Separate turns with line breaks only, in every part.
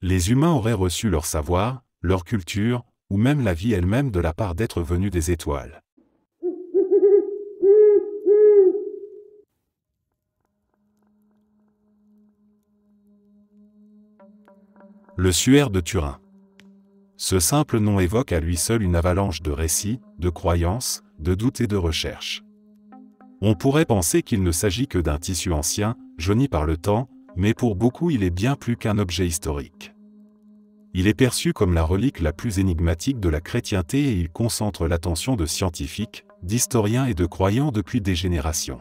Les humains auraient reçu leur savoir, leur culture, ou même la vie elle-même de la part d'êtres venus des étoiles. Le suaire de Turin. Ce simple nom évoque à lui seul une avalanche de récits, de croyances, de doutes et de recherches. On pourrait penser qu'il ne s'agit que d'un tissu ancien, jauni par le temps, mais pour beaucoup il est bien plus qu'un objet historique. Il est perçu comme la relique la plus énigmatique de la chrétienté et il concentre l'attention de scientifiques, d'historiens et de croyants depuis des générations.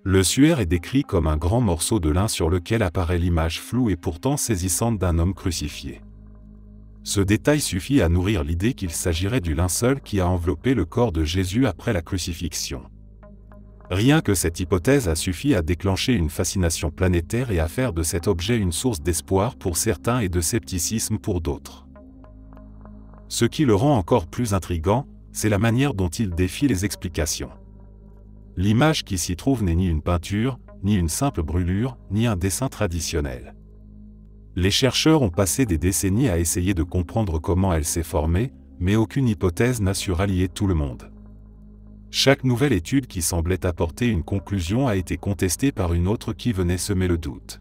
Le suaire est décrit comme un grand morceau de lin sur lequel apparaît l'image floue et pourtant saisissante d'un homme crucifié. Ce détail suffit à nourrir l'idée qu'il s'agirait du linceul qui a enveloppé le corps de Jésus après la crucifixion. Rien que cette hypothèse a suffi à déclencher une fascination planétaire et à faire de cet objet une source d'espoir pour certains et de scepticisme pour d'autres. Ce qui le rend encore plus intrigant, c'est la manière dont il défie les explications. L'image qui s'y trouve n'est ni une peinture, ni une simple brûlure, ni un dessin traditionnel. Les chercheurs ont passé des décennies à essayer de comprendre comment elle s'est formée, mais aucune hypothèse n'a su rallier tout le monde. Chaque nouvelle étude qui semblait apporter une conclusion a été contestée par une autre qui venait semer le doute.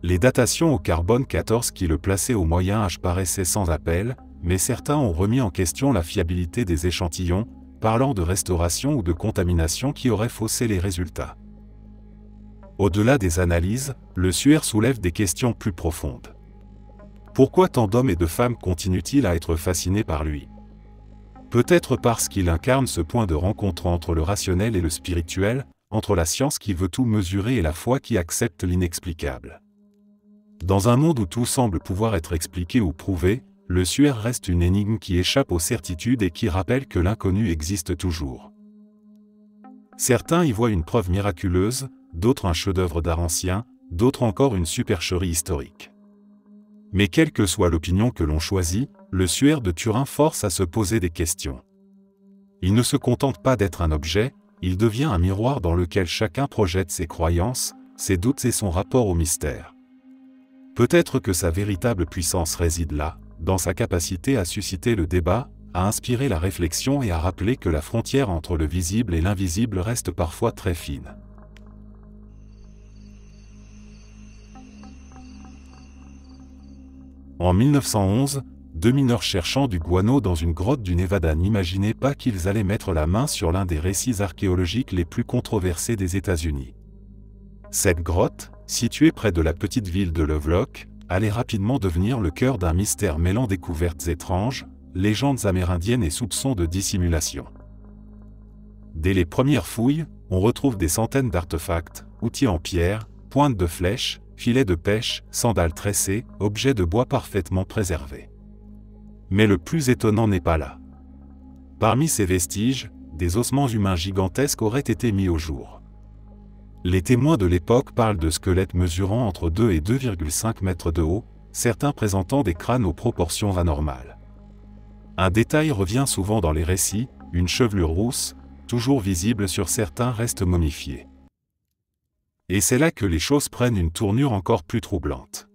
Les datations au carbone 14 qui le plaçaient au Moyen Âge paraissaient sans appel, mais certains ont remis en question la fiabilité des échantillons, parlant de restauration ou de contamination qui auraient faussé les résultats. Au-delà des analyses, le suaire soulève des questions plus profondes. Pourquoi tant d'hommes et de femmes continuent-ils à être fascinés par lui? Peut-être parce qu'il incarne ce point de rencontre entre le rationnel et le spirituel, entre la science qui veut tout mesurer et la foi qui accepte l'inexplicable. Dans un monde où tout semble pouvoir être expliqué ou prouvé, le suaire reste une énigme qui échappe aux certitudes et qui rappelle que l'inconnu existe toujours. Certains y voient une preuve miraculeuse, d'autres un chef-d'œuvre d'art ancien, d'autres encore une supercherie historique. Mais quelle que soit l'opinion que l'on choisit, le suaire de Turin force à se poser des questions. Il ne se contente pas d'être un objet, il devient un miroir dans lequel chacun projette ses croyances, ses doutes et son rapport au mystère. Peut-être que sa véritable puissance réside là, dans sa capacité à susciter le débat, à inspirer la réflexion et à rappeler que la frontière entre le visible et l'invisible reste parfois très fine. En 1911, deux mineurs cherchant du guano dans une grotte du Nevada n'imaginaient pas qu'ils allaient mettre la main sur l'un des récits archéologiques les plus controversés des États-Unis. Cette grotte, située près de la petite ville de Lovelock, allait rapidement devenir le cœur d'un mystère mêlant découvertes étranges, légendes amérindiennes et soupçons de dissimulation. Dès les premières fouilles, on retrouve des centaines d'artefacts, outils en pierre, pointes de flèches, filets de pêche, sandales tressées, objets de bois parfaitement préservés. Mais le plus étonnant n'est pas là. Parmi ces vestiges, des ossements humains gigantesques auraient été mis au jour. Les témoins de l'époque parlent de squelettes mesurant entre 2 et 2,5 mètres de haut, certains présentant des crânes aux proportions anormales. Un détail revient souvent dans les récits, une chevelure rousse, toujours visible sur certains restes momifiés. Et c'est là que les choses prennent une tournure encore plus troublante.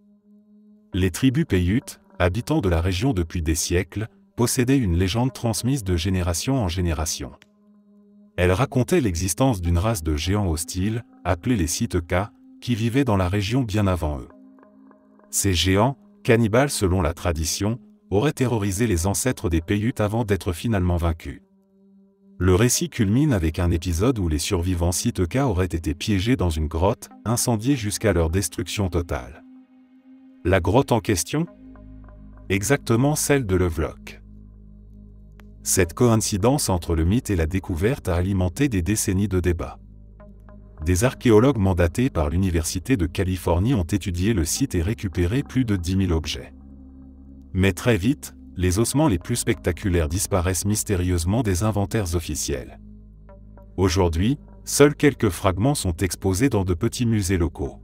Les tribus Paiutes, habitants de la région depuis des siècles, possédaient une légende transmise de génération en génération. Elle racontait l'existence d'une race de géants hostiles, appelés les Siteka, qui vivaient dans la région bien avant eux. Ces géants, cannibales selon la tradition, auraient terrorisé les ancêtres des Paiutes avant d'être finalement vaincus. Le récit culmine avec un épisode où les survivants Siteka auraient été piégés dans une grotte, incendiés jusqu'à leur destruction totale. La grotte en question? Exactement celle de Lovelock. Cette coïncidence entre le mythe et la découverte a alimenté des décennies de débats. Des archéologues mandatés par l'Université de Californie ont étudié le site et récupéré plus de 10 000 objets. Mais très vite, les ossements les plus spectaculaires disparaissent mystérieusement des inventaires officiels. Aujourd'hui, seuls quelques fragments sont exposés dans de petits musées locaux.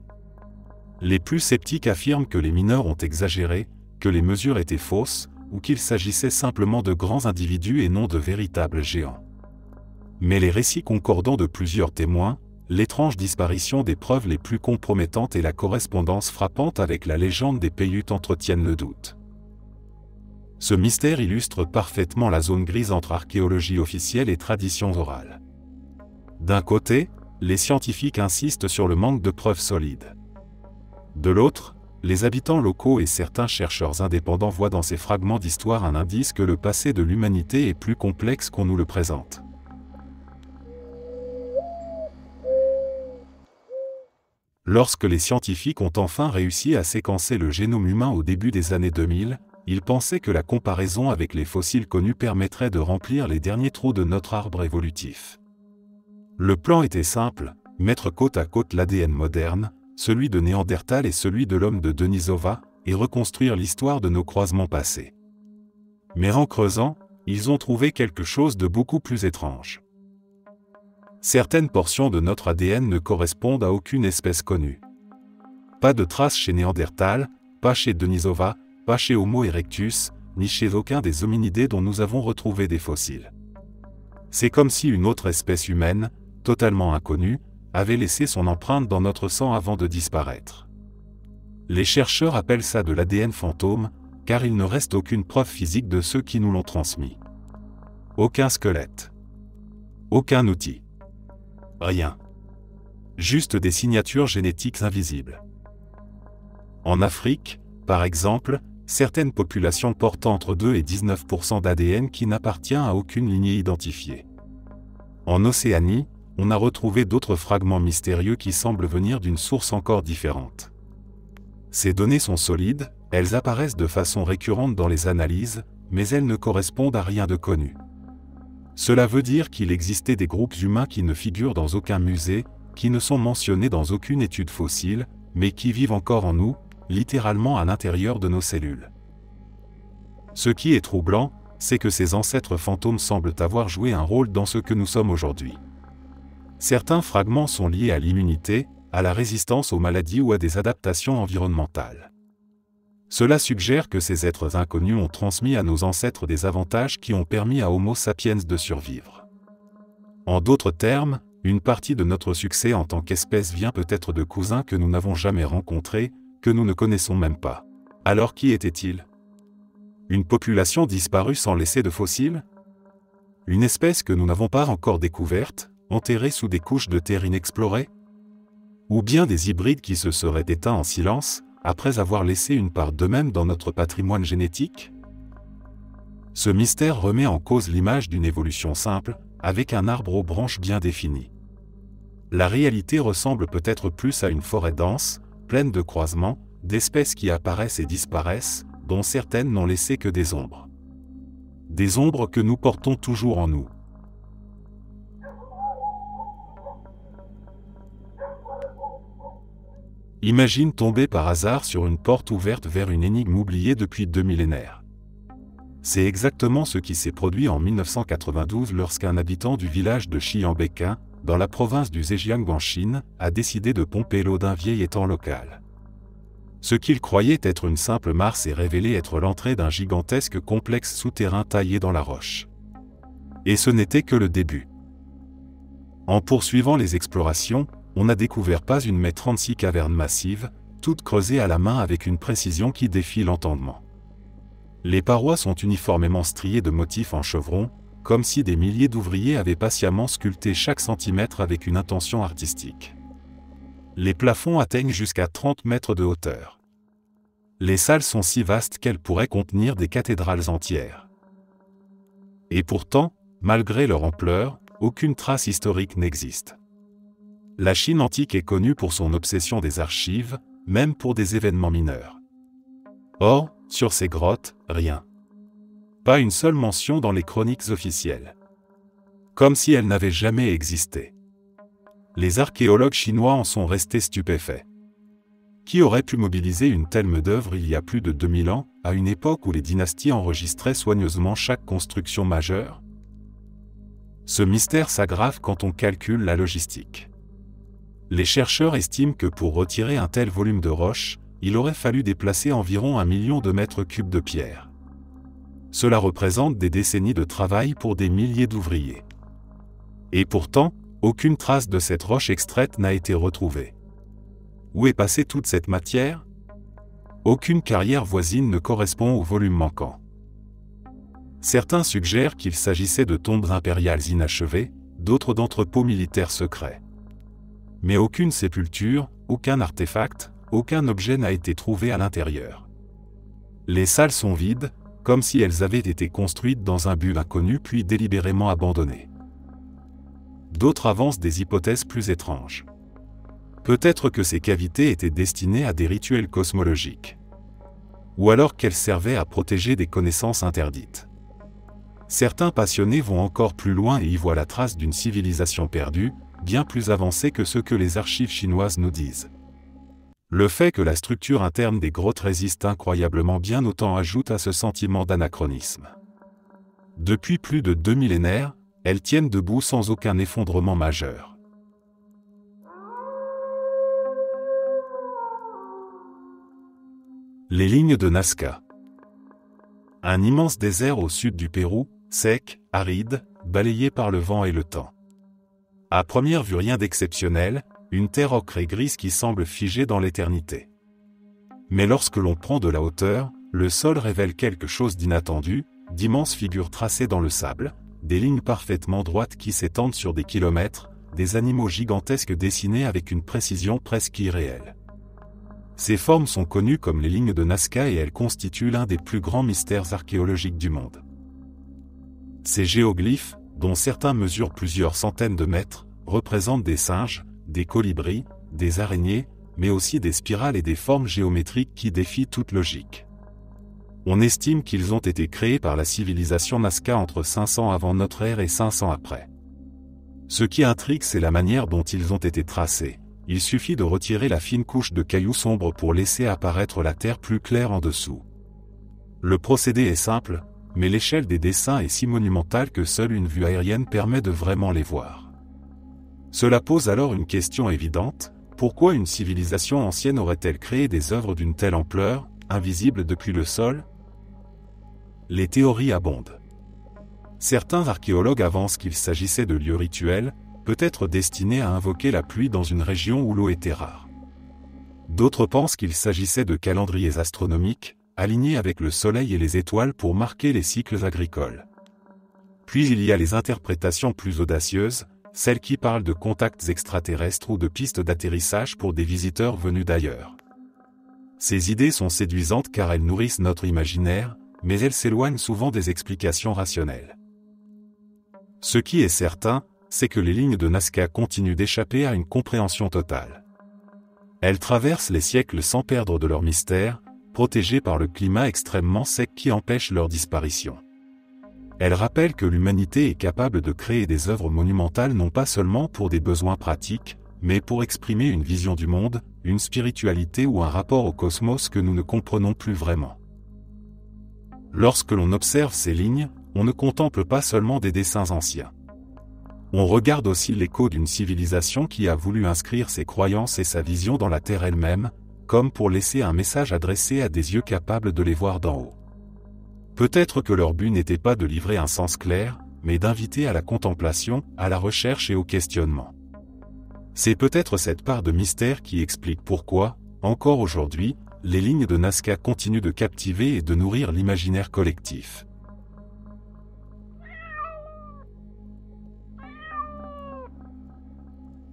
Les plus sceptiques affirment que les mineurs ont exagéré, que les mesures étaient fausses, ou qu'il s'agissait simplement de grands individus et non de véritables géants. Mais les récits concordants de plusieurs témoins, l'étrange disparition des preuves les plus compromettantes et la correspondance frappante avec la légende des Paiutes entretiennent le doute. Ce mystère illustre parfaitement la zone grise entre archéologie officielle et tradition orale. D'un côté, les scientifiques insistent sur le manque de preuves solides. De l'autre, les habitants locaux et certains chercheurs indépendants voient dans ces fragments d'histoire un indice que le passé de l'humanité est plus complexe qu'on nous le présente. Lorsque les scientifiques ont enfin réussi à séquencer le génome humain au début des années 2000, ils pensaient que la comparaison avec les fossiles connus permettrait de remplir les derniers trous de notre arbre évolutif. Le plan était simple, mettre côte à côte l'ADN moderne, celui de Néandertal et celui de l'homme de Denisova, et reconstruire l'histoire de nos croisements passés. Mais en creusant, ils ont trouvé quelque chose de beaucoup plus étrange. Certaines portions de notre ADN ne correspondent à aucune espèce connue. Pas de traces chez Néandertal, pas chez Denisova, pas chez Homo erectus, ni chez aucun des hominidés dont nous avons retrouvé des fossiles. C'est comme si une autre espèce humaine, totalement inconnue, avait laissé son empreinte dans notre sang avant de disparaître. Les chercheurs appellent ça de l'ADN fantôme, car il ne reste aucune preuve physique de ceux qui nous l'ont transmis. Aucun squelette. Aucun outil. Rien. Juste des signatures génétiques invisibles. En Afrique, par exemple, certaines populations portent entre 2 et 19% d'ADN qui n'appartient à aucune lignée identifiée. En Océanie, on a retrouvé d'autres fragments mystérieux qui semblent venir d'une source encore différente. Ces données sont solides, elles apparaissent de façon récurrente dans les analyses, mais elles ne correspondent à rien de connu. Cela veut dire qu'il existait des groupes humains qui ne figurent dans aucun musée, qui ne sont mentionnés dans aucune étude fossile, mais qui vivent encore en nous, littéralement à l'intérieur de nos cellules. Ce qui est troublant, c'est que ces ancêtres fantômes semblent avoir joué un rôle dans ce que nous sommes aujourd'hui. Certains fragments sont liés à l'immunité, à la résistance aux maladies ou à des adaptations environnementales. Cela suggère que ces êtres inconnus ont transmis à nos ancêtres des avantages qui ont permis à Homo sapiens de survivre. En d'autres termes, une partie de notre succès en tant qu'espèce vient peut-être de cousins que nous n'avons jamais rencontrés, que nous ne connaissons même pas. Alors qui était-il? Une population disparue sans laisser de fossiles? Une espèce que nous n'avons pas encore découverte, enterrée sous des couches de terre inexplorées? Ou bien des hybrides qui se seraient éteints en silence, après avoir laissé une part d'eux-mêmes dans notre patrimoine génétique? Ce mystère remet en cause l'image d'une évolution simple, avec un arbre aux branches bien définies. La réalité ressemble peut-être plus à une forêt dense, pleine de croisements, d'espèces qui apparaissent et disparaissent, dont certaines n'ont laissé que des ombres. Des ombres que nous portons toujours en nous. Imagine tomber par hasard sur une porte ouverte vers une énigme oubliée depuis 2 millénaires. C'est exactement ce qui s'est produit en 1992 lorsqu'un habitant du village de Xianbequin, dans la province du Zhejiang en Chine, a décidé de pomper l'eau d'un vieil étang local. Ce qu'il croyait être une simple mare s'est révélé être l'entrée d'un gigantesque complexe souterrain taillé dans la roche. Et ce n'était que le début. En poursuivant les explorations, on a découvert pas une mais 36 cavernes massives, toutes creusées à la main avec une précision qui défie l'entendement. Les parois sont uniformément striées de motifs en chevron, comme si des milliers d'ouvriers avaient patiemment sculpté chaque centimètre avec une intention artistique. Les plafonds atteignent jusqu'à 30 mètres de hauteur. Les salles sont si vastes qu'elles pourraient contenir des cathédrales entières. Et pourtant, malgré leur ampleur, aucune trace historique n'existe. La Chine antique est connue pour son obsession des archives, même pour des événements mineurs. Or, sur ces grottes, rien. Pas une seule mention dans les chroniques officielles. Comme si elles n'avaient jamais existé. Les archéologues chinois en sont restés stupéfaits. Qui aurait pu mobiliser une telle main-d'œuvre il y a plus de 2000 ans, à une époque où les dynasties enregistraient soigneusement chaque construction majeure? Ce mystère s'aggrave quand on calcule la logistique. Les chercheurs estiment que pour retirer un tel volume de roche, il aurait fallu déplacer environ 1 million de mètres cubes de pierre. Cela représente des décennies de travail pour des milliers d'ouvriers. Et pourtant, Aucune trace de cette roche extraite n'a été retrouvée. Où est passée toute cette matière? Aucune carrière voisine ne correspond au volume manquant. Certains suggèrent qu'il s'agissait de tombes impériales inachevées, d'autres d'entrepôts militaires secrets. Mais aucune sépulture, aucun artefact, aucun objet n'a été trouvé à l'intérieur. Les salles sont vides, comme si elles avaient été construites dans un but inconnu puis délibérément abandonnées. D'autres avancent des hypothèses plus étranges. Peut-être que ces cavités étaient destinées à des rituels cosmologiques. Ou alors qu'elles servaient à protéger des connaissances interdites. Certains passionnés vont encore plus loin et y voient la trace d'une civilisation perdue, bien plus avancée que ce que les archives chinoises nous disent. Le fait que la structure interne des grottes résiste incroyablement bien autant ajoute à ce sentiment d'anachronisme. Depuis plus de 2 millénaires, elles tiennent debout sans aucun effondrement majeur. Les lignes de Nazca. Un immense désert au sud du Pérou, sec, aride, balayé par le vent et le temps. À première vue rien d'exceptionnel, une terre ocre et grise qui semble figée dans l'éternité. Mais lorsque l'on prend de la hauteur, le sol révèle quelque chose d'inattendu, d'immenses figures tracées dans le sable, des lignes parfaitement droites qui s'étendent sur des kilomètres, des animaux gigantesques dessinés avec une précision presque irréelle. Ces formes sont connues comme les lignes de Nazca et elles constituent l'un des plus grands mystères archéologiques du monde. Ces géoglyphes, dont certains mesurent plusieurs centaines de mètres, représentent des singes, des colibris, des araignées, mais aussi des spirales et des formes géométriques qui défient toute logique. On estime qu'ils ont été créés par la civilisation Nazca entre 500 avant notre ère et 500 après. Ce qui intrigue, c'est la manière dont ils ont été tracés. Il suffit de retirer la fine couche de cailloux sombres pour laisser apparaître la terre plus claire en dessous. Le procédé est simple, mais l'échelle des dessins est si monumentale que seule une vue aérienne permet de vraiment les voir. Cela pose alors une question évidente: pourquoi une civilisation ancienne aurait-elle créé des œuvres d'une telle ampleur, invisibles depuis le sol? Les théories abondent. Certains archéologues avancent qu'il s'agissait de lieux rituels, peut-être destinés à invoquer la pluie dans une région où l'eau était rare. D'autres pensent qu'il s'agissait de calendriers astronomiques, alignés avec le soleil et les étoiles pour marquer les cycles agricoles. Puis il y a les interprétations plus audacieuses, celles qui parlent de contacts extraterrestres ou de pistes d'atterrissage pour des visiteurs venus d'ailleurs. Ces idées sont séduisantes car elles nourrissent notre imaginaire, mais elles s'éloignent souvent des explications rationnelles. Ce qui est certain, c'est que les lignes de Nazca continuent d'échapper à une compréhension totale. Elles traversent les siècles sans perdre de leur mystère, protégées par le climat extrêmement sec qui empêche leur disparition. Elles rappellent que l'humanité est capable de créer des œuvres monumentales non pas seulement pour des besoins pratiques, mais pour exprimer une vision du monde, une spiritualité ou un rapport au cosmos que nous ne comprenons plus vraiment. Lorsque l'on observe ces lignes, on ne contemple pas seulement des dessins anciens. On regarde aussi l'écho d'une civilisation qui a voulu inscrire ses croyances et sa vision dans la terre elle-même, comme pour laisser un message adressé à des yeux capables de les voir d'en haut. Peut-être que leur but n'était pas de livrer un sens clair, mais d'inviter à la contemplation, à la recherche et au questionnement. C'est peut-être cette part de mystère qui explique pourquoi, encore aujourd'hui, les lignes de Nazca continuent de captiver et de nourrir l'imaginaire collectif.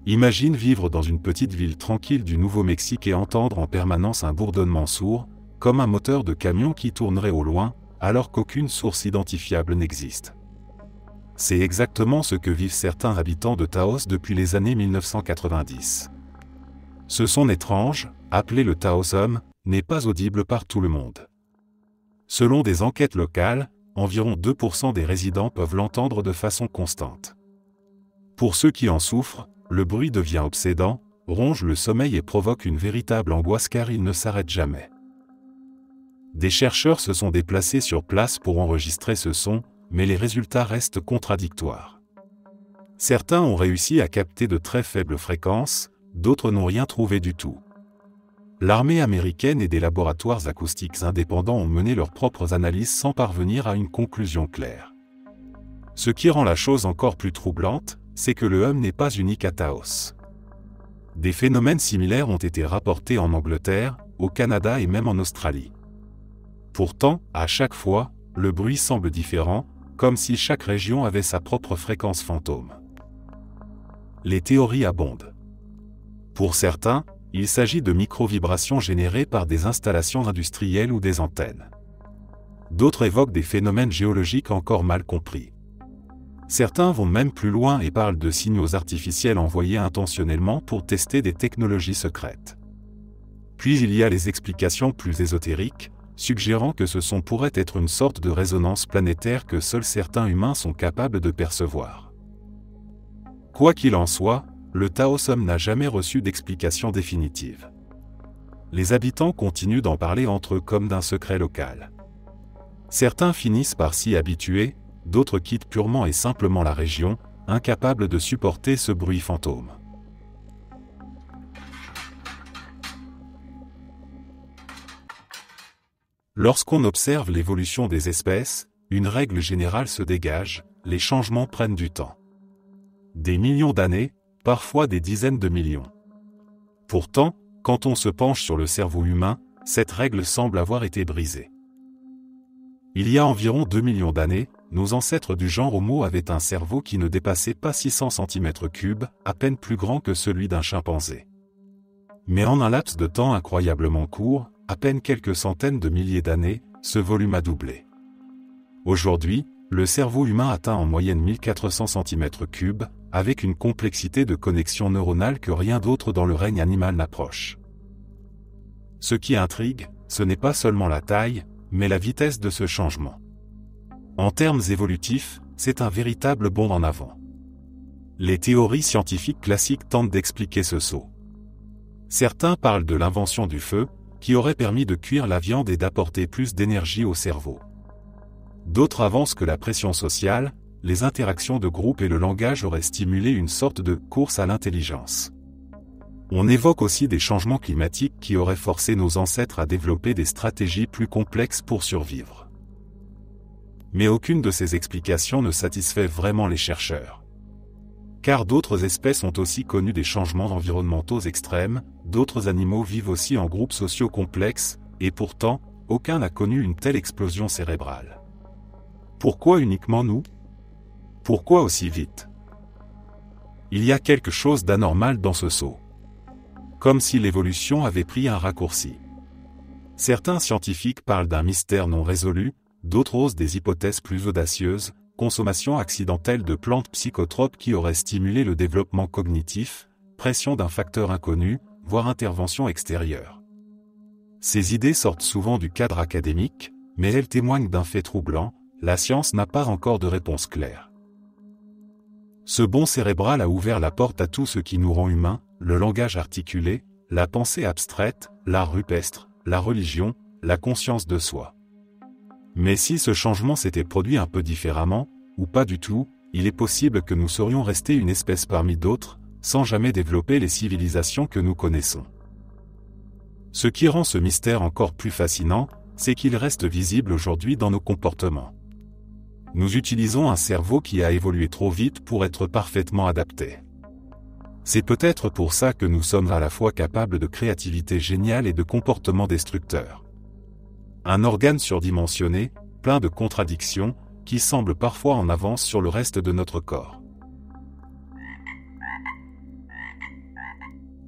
Imagine vivre dans une petite ville tranquille du Nouveau-Mexique et entendre en permanence un bourdonnement sourd, comme un moteur de camion qui tournerait au loin, alors qu'aucune source identifiable n'existe. C'est exactement ce que vivent certains habitants de Taos depuis les années 1990. Ce son étrange, appelé le Taosum, n'est pas audible par tout le monde. Selon des enquêtes locales, environ 2% des résidents peuvent l'entendre de façon constante. Pour ceux qui en souffrent, le bruit devient obsédant, ronge le sommeil et provoque une véritable angoisse car il ne s'arrête jamais. Des chercheurs se sont déplacés sur place pour enregistrer ce son, mais les résultats restent contradictoires. Certains ont réussi à capter de très faibles fréquences, d'autres n'ont rien trouvé du tout. L'armée américaine et des laboratoires acoustiques indépendants ont mené leurs propres analyses sans parvenir à une conclusion claire. Ce qui rend la chose encore plus troublante, c'est que le n'est pas unique à Taos. Des phénomènes similaires ont été rapportés en Angleterre, au Canada et même en Australie. Pourtant, à chaque fois, le bruit semble différent, comme si chaque région avait sa propre fréquence fantôme. Les théories abondent. Pour certains, il s'agit de micro-vibrations générées par des installations industrielles ou des antennes. D'autres évoquent des phénomènes géologiques encore mal compris. Certains vont même plus loin et parlent de signaux artificiels envoyés intentionnellement pour tester des technologies secrètes. Puis il y a les explications plus ésotériques, suggérant que ce son pourrait être une sorte de résonance planétaire que seuls certains humains sont capables de percevoir. Quoi qu'il en soit, le Taosom n'a jamais reçu d'explication définitive. Les habitants continuent d'en parler entre eux comme d'un secret local. Certains finissent par s'y habituer, d'autres quittent purement et simplement la région, incapables de supporter ce bruit fantôme. Lorsqu'on observe l'évolution des espèces, une règle générale se dégage, les changements prennent du temps. Des millions d'années, parfois des dizaines de millions. Pourtant, quand on se penche sur le cerveau humain, cette règle semble avoir été brisée. Il y a environ 2 millions d'années, nos ancêtres du genre Homo avaient un cerveau qui ne dépassait pas 600 cm3, à peine plus grand que celui d'un chimpanzé. Mais en un laps de temps incroyablement court, à peine quelques centaines de milliers d'années, ce volume a doublé. Aujourd'hui, le cerveau humain atteint en moyenne 1400 cm3, avec une complexité de connexions neuronales que rien d'autre dans le règne animal n'approche. Ce qui intrigue, ce n'est pas seulement la taille, mais la vitesse de ce changement. En termes évolutifs, c'est un véritable bond en avant. Les théories scientifiques classiques tentent d'expliquer ce saut. Certains parlent de l'invention du feu, qui aurait permis de cuire la viande et d'apporter plus d'énergie au cerveau. D'autres avancent que la pression sociale, les interactions de groupe et le langage auraient stimulé une sorte de course à l'intelligence. On évoque aussi des changements climatiques qui auraient forcé nos ancêtres à développer des stratégies plus complexes pour survivre. Mais aucune de ces explications ne satisfait vraiment les chercheurs. Car d'autres espèces ont aussi connu des changements environnementaux extrêmes, d'autres animaux vivent aussi en groupes sociaux complexes, et pourtant, aucun n'a connu une telle explosion cérébrale. Pourquoi uniquement nous ? Pourquoi aussi vite ? Il y a quelque chose d'anormal dans ce saut. Comme si l'évolution avait pris un raccourci. Certains scientifiques parlent d'un mystère non résolu, d'autres osent des hypothèses plus audacieuses, consommation accidentelle de plantes psychotropes qui auraient stimulé le développement cognitif, pression d'un facteur inconnu, voire intervention extérieure. Ces idées sortent souvent du cadre académique, mais elles témoignent d'un fait troublant, la science n'a pas encore de réponse claire. Ce bond cérébral a ouvert la porte à tout ce qui nous rend humains, le langage articulé, la pensée abstraite, l'art rupestre, la religion, la conscience de soi. Mais si ce changement s'était produit un peu différemment, ou pas du tout, il est possible que nous serions restés une espèce parmi d'autres, sans jamais développer les civilisations que nous connaissons. Ce qui rend ce mystère encore plus fascinant, c'est qu'il reste visible aujourd'hui dans nos comportements. Nous utilisons un cerveau qui a évolué trop vite pour être parfaitement adapté. C'est peut-être pour ça que nous sommes à la fois capables de créativité géniale et de comportements destructeurs. Un organe surdimensionné, plein de contradictions, qui semble parfois en avance sur le reste de notre corps.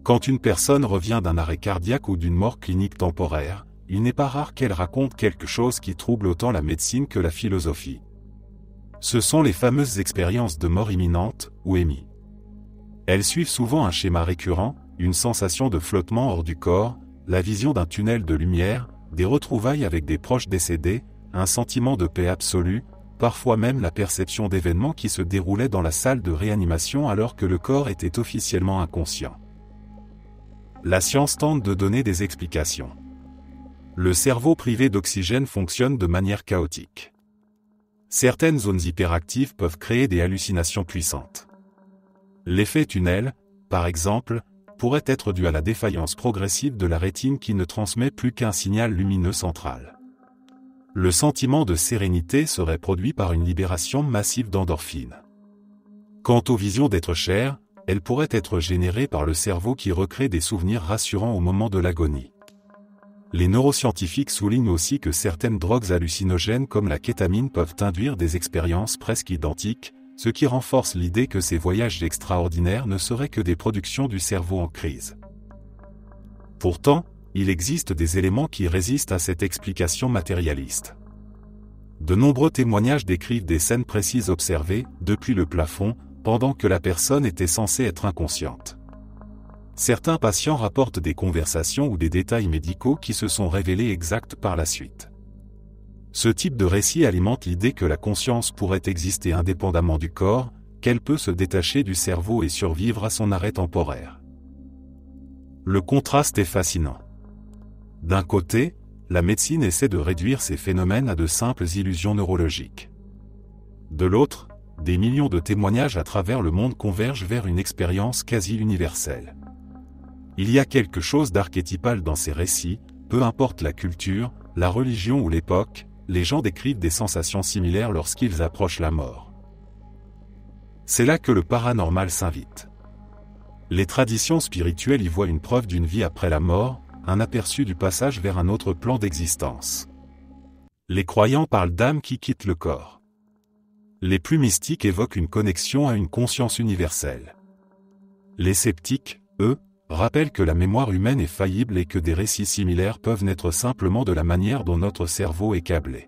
Quand une personne revient d'un arrêt cardiaque ou d'une mort clinique temporaire, il n'est pas rare qu'elle raconte quelque chose qui trouble autant la médecine que la philosophie. Ce sont les fameuses expériences de mort imminente, ou EMI. Elles suivent souvent un schéma récurrent, une sensation de flottement hors du corps, la vision d'un tunnel de lumière, des retrouvailles avec des proches décédés, un sentiment de paix absolue, parfois même la perception d'événements qui se déroulaient dans la salle de réanimation alors que le corps était officiellement inconscient. La science tente de donner des explications. Le cerveau privé d'oxygène fonctionne de manière chaotique. Certaines zones hyperactives peuvent créer des hallucinations puissantes. L'effet tunnel, par exemple, pourrait être dû à la défaillance progressive de la rétine qui ne transmet plus qu'un signal lumineux central. Le sentiment de sérénité serait produit par une libération massive d'endorphines. Quant aux visions d'êtres chers, elles pourraient être générées par le cerveau qui recrée des souvenirs rassurants au moment de l'agonie. Les neuroscientifiques soulignent aussi que certaines drogues hallucinogènes comme la kétamine peuvent induire des expériences presque identiques, ce qui renforce l'idée que ces voyages extraordinaires ne seraient que des productions du cerveau en crise. Pourtant, il existe des éléments qui résistent à cette explication matérialiste. De nombreux témoignages décrivent des scènes précises observées, depuis le plafond, pendant que la personne était censée être inconsciente. Certains patients rapportent des conversations ou des détails médicaux qui se sont révélés exacts par la suite. Ce type de récit alimente l'idée que la conscience pourrait exister indépendamment du corps, qu'elle peut se détacher du cerveau et survivre à son arrêt temporaire. Le contraste est fascinant. D'un côté, la médecine essaie de réduire ces phénomènes à de simples illusions neurologiques. De l'autre, des millions de témoignages à travers le monde convergent vers une expérience quasi universelle. Il y a quelque chose d'archétypal dans ces récits, peu importe la culture, la religion ou l'époque, les gens décrivent des sensations similaires lorsqu'ils approchent la mort. C'est là que le paranormal s'invite. Les traditions spirituelles y voient une preuve d'une vie après la mort, un aperçu du passage vers un autre plan d'existence. Les croyants parlent d'âmes qui quittent le corps. Les plus mystiques évoquent une connexion à une conscience universelle. Les sceptiques, eux, rappellent que la mémoire humaine est faillible et que des récits similaires peuvent naître simplement de la manière dont notre cerveau est câblé.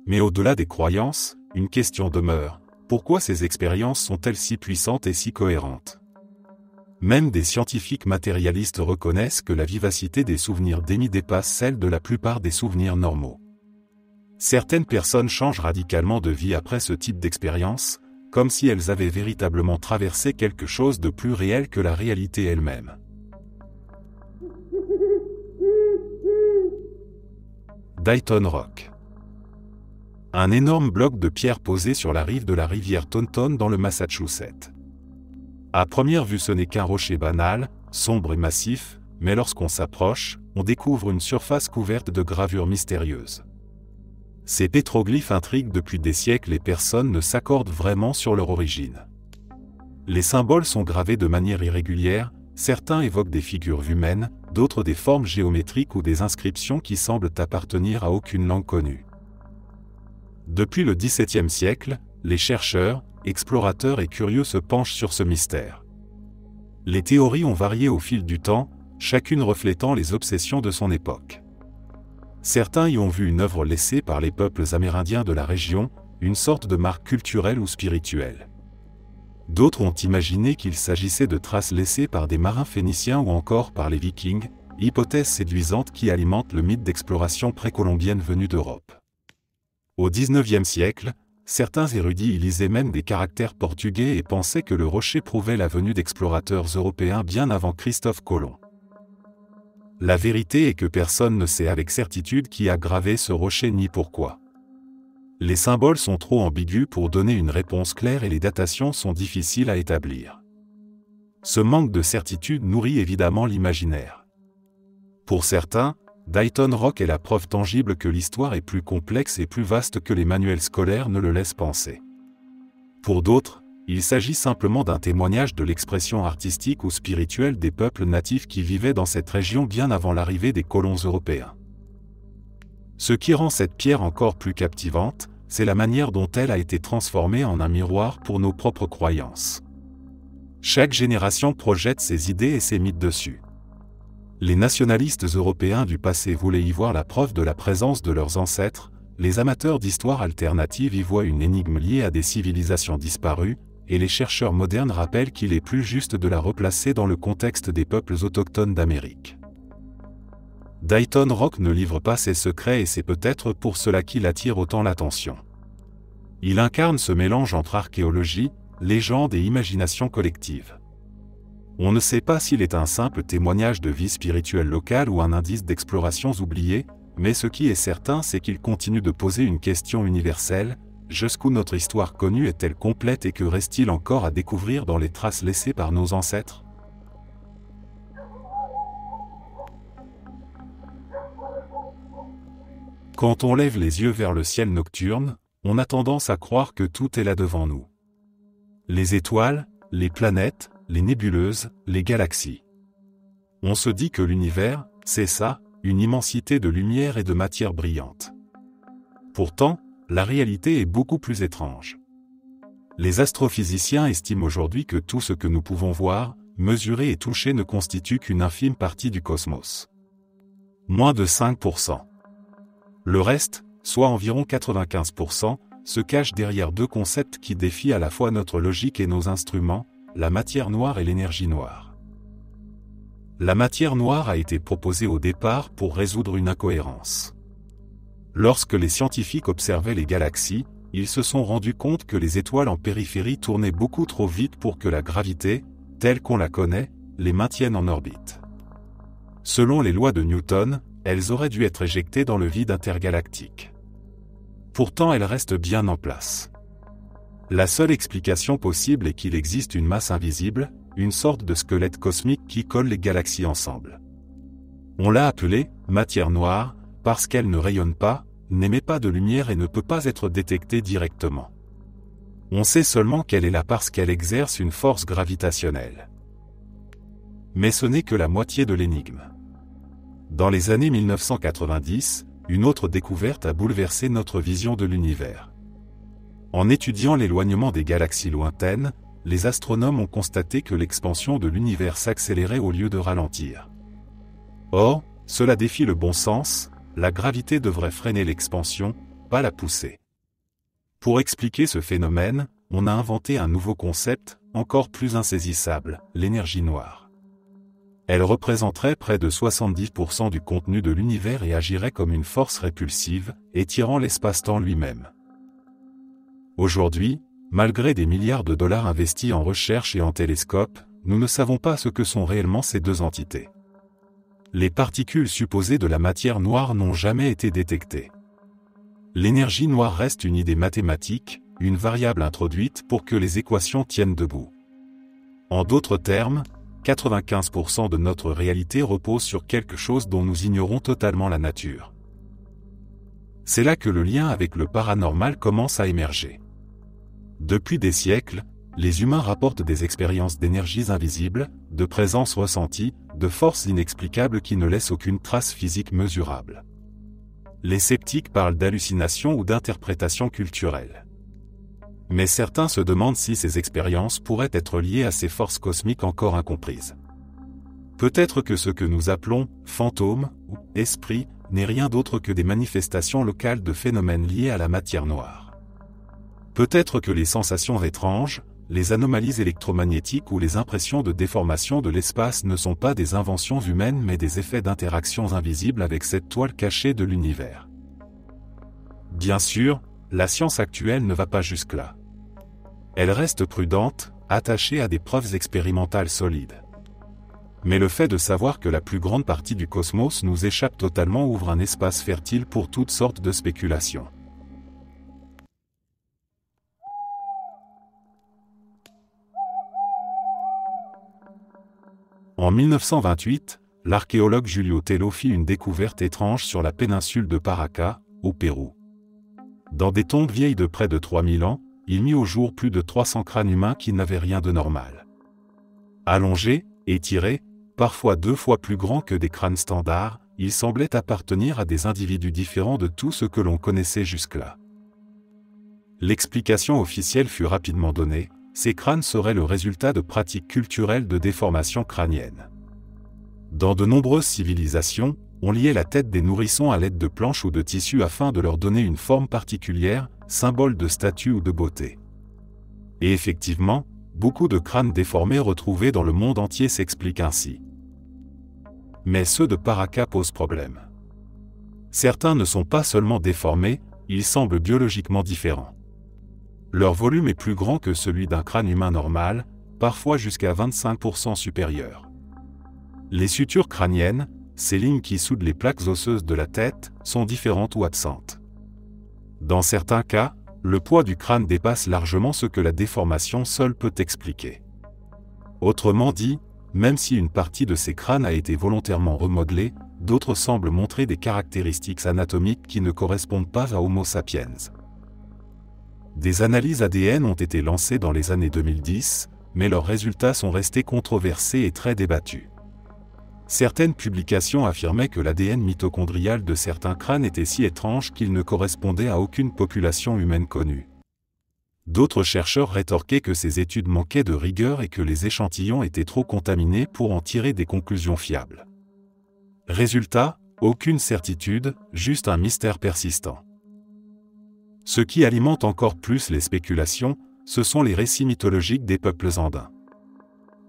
Mais au-delà des croyances, une question demeure: pourquoi ces expériences sont-elles si puissantes et si cohérentes ? Même des scientifiques matérialistes reconnaissent que la vivacité des souvenirs d'émis dépasse celle de la plupart des souvenirs normaux. Certaines personnes changent radicalement de vie après ce type d'expérience, comme si elles avaient véritablement traversé quelque chose de plus réel que la réalité elle-même. Dayton Rock. Un énorme bloc de pierre posé sur la rive de la rivière Taunton dans le Massachusetts. À première vue, ce n'est qu'un rocher banal, sombre et massif, mais lorsqu'on s'approche, on découvre une surface couverte de gravures mystérieuses. Ces pétroglyphes intriguent depuis des siècles et personne ne s'accorde vraiment sur leur origine. Les symboles sont gravés de manière irrégulière, certains évoquent des figures humaines, d'autres des formes géométriques ou des inscriptions qui semblent appartenir à aucune langue connue. Depuis le XVIIe siècle, les chercheurs, explorateurs et curieux se penchent sur ce mystère. Les théories ont varié au fil du temps, chacune reflétant les obsessions de son époque. Certains y ont vu une œuvre laissée par les peuples amérindiens de la région, une sorte de marque culturelle ou spirituelle. D'autres ont imaginé qu'il s'agissait de traces laissées par des marins phéniciens ou encore par les Vikings, hypothèse séduisante qui alimente le mythe d'exploration précolombienne venue d'Europe. Au XIXe siècle, certains érudits y lisaient même des caractères portugais et pensaient que le rocher prouvait la venue d'explorateurs européens bien avant Christophe Colomb. La vérité est que personne ne sait avec certitude qui a gravé ce rocher ni pourquoi. Les symboles sont trop ambigus pour donner une réponse claire et les datations sont difficiles à établir. Ce manque de certitude nourrit évidemment l'imaginaire. Pour certains, Dayton Rock est la preuve tangible que l'histoire est plus complexe et plus vaste que les manuels scolaires ne le laissent penser. Pour d'autres, il s'agit simplement d'un témoignage de l'expression artistique ou spirituelle des peuples natifs qui vivaient dans cette région bien avant l'arrivée des colons européens. Ce qui rend cette pierre encore plus captivante, c'est la manière dont elle a été transformée en un miroir pour nos propres croyances. Chaque génération projette ses idées et ses mythes dessus. Les nationalistes européens du passé voulaient y voir la preuve de la présence de leurs ancêtres, les amateurs d'histoire alternative y voient une énigme liée à des civilisations disparues, et les chercheurs modernes rappellent qu'il est plus juste de la replacer dans le contexte des peuples autochtones d'Amérique. Dayton Rock ne livre pas ses secrets et c'est peut-être pour cela qu'il attire autant l'attention. Il incarne ce mélange entre archéologie, légende et imagination collective. On ne sait pas s'il est un simple témoignage de vie spirituelle locale ou un indice d'explorations oubliées, mais ce qui est certain c'est qu'il continue de poser une question universelle: jusqu'où notre histoire connue est-elle complète et que reste-t-il encore à découvrir dans les traces laissées par nos ancêtres ? Quand on lève les yeux vers le ciel nocturne, on a tendance à croire que tout est là devant nous. les étoiles, les planètes, les nébuleuses, les galaxies. On se dit que l'univers, c'est ça, une immensité de lumière et de matière brillante. Pourtant, la réalité est beaucoup plus étrange. Les astrophysiciens estiment aujourd'hui que tout ce que nous pouvons voir, mesurer et toucher ne constitue qu'une infime partie du cosmos. Moins de 5%. Le reste, soit environ 95%, se cache derrière deux concepts qui défient à la fois notre logique et nos instruments, la matière noire et l'énergie noire. La matière noire a été proposée au départ pour résoudre une incohérence. Lorsque les scientifiques observaient les galaxies, ils se sont rendus compte que les étoiles en périphérie tournaient beaucoup trop vite pour que la gravité, telle qu'on la connaît, les maintienne en orbite. Selon les lois de Newton, elles auraient dû être éjectées dans le vide intergalactique. Pourtant elles restent bien en place. La seule explication possible est qu'il existe une masse invisible, une sorte de squelette cosmique qui colle les galaxies ensemble. On l'a appelée matière noire, parce qu'elle ne rayonne pas, n'émet pas de lumière et ne peut pas être détectée directement. On sait seulement qu'elle est là parce qu'elle exerce une force gravitationnelle. Mais ce n'est que la moitié de l'énigme. Dans les années 1990, une autre découverte a bouleversé notre vision de l'univers. En étudiant l'éloignement des galaxies lointaines, les astronomes ont constaté que l'expansion de l'univers s'accélérait au lieu de ralentir. Or, cela défie le bon sens, la gravité devrait freiner l'expansion, pas la pousser. Pour expliquer ce phénomène, on a inventé un nouveau concept, encore plus insaisissable, l'énergie noire. Elle représenterait près de 70% du contenu de l'univers et agirait comme une force répulsive, étirant l'espace-temps lui-même. Aujourd'hui, malgré des milliards de dollars investis en recherche et en télescopes, nous ne savons pas ce que sont réellement ces deux entités. Les particules supposées de la matière noire n'ont jamais été détectées. L'énergie noire reste une idée mathématique, une variable introduite pour que les équations tiennent debout. En d'autres termes, 95% de notre réalité repose sur quelque chose dont nous ignorons totalement la nature. C'est là que le lien avec le paranormal commence à émerger. Depuis des siècles, les humains rapportent des expériences d'énergies invisibles, de présences ressenties, de forces inexplicables qui ne laissent aucune trace physique mesurable. Les sceptiques parlent d'hallucinations ou d'interprétations culturelles. Mais certains se demandent si ces expériences pourraient être liées à ces forces cosmiques encore incomprises. Peut-être que ce que nous appelons « fantômes » ou « esprits » n'est rien d'autre que des manifestations locales de phénomènes liés à la matière noire. Peut-être que les sensations étranges, les anomalies électromagnétiques ou les impressions de déformation de l'espace ne sont pas des inventions humaines mais des effets d'interactions invisibles avec cette toile cachée de l'univers. Bien sûr, la science actuelle ne va pas jusque-là. Elle reste prudente, attachée à des preuves expérimentales solides. Mais le fait de savoir que la plus grande partie du cosmos nous échappe totalement ouvre un espace fertile pour toutes sortes de spéculations. En 1928, l'archéologue Julio Tello fit une découverte étrange sur la péninsule de Paracas, au Pérou. Dans des tombes vieilles de près de 3000 ans, il mit au jour plus de 300 crânes humains qui n'avaient rien de normal. Allongés, étirés, parfois 2 fois plus grands que des crânes standards, ils semblaient appartenir à des individus différents de tout ce que l'on connaissait jusque-là. L'explication officielle fut rapidement donnée, ces crânes seraient le résultat de pratiques culturelles de déformation crânienne. Dans de nombreuses civilisations, on liait la tête des nourrissons à l'aide de planches ou de tissus afin de leur donner une forme particulière, symbole de statut ou de beauté. Et effectivement, beaucoup de crânes déformés retrouvés dans le monde entier s'expliquent ainsi. Mais ceux de Paracas posent problème. Certains ne sont pas seulement déformés, ils semblent biologiquement différents. Leur volume est plus grand que celui d'un crâne humain normal, parfois jusqu'à 25% supérieur. Les sutures crâniennes, ces lignes qui soudent les plaques osseuses de la tête, sont différentes ou absentes. Dans certains cas, le poids du crâne dépasse largement ce que la déformation seule peut expliquer. Autrement dit, même si une partie de ces crânes a été volontairement remodelée, d'autres semblent montrer des caractéristiques anatomiques qui ne correspondent pas à Homo sapiens. Des analyses ADN ont été lancées dans les années 2010, mais leurs résultats sont restés controversés et très débattus. Certaines publications affirmaient que l'ADN mitochondrial de certains crânes était si étrange qu'il ne correspondait à aucune population humaine connue. D'autres chercheurs rétorquaient que ces études manquaient de rigueur et que les échantillons étaient trop contaminés pour en tirer des conclusions fiables. Résultat, aucune certitude, juste un mystère persistant. Ce qui alimente encore plus les spéculations, ce sont les récits mythologiques des peuples andins.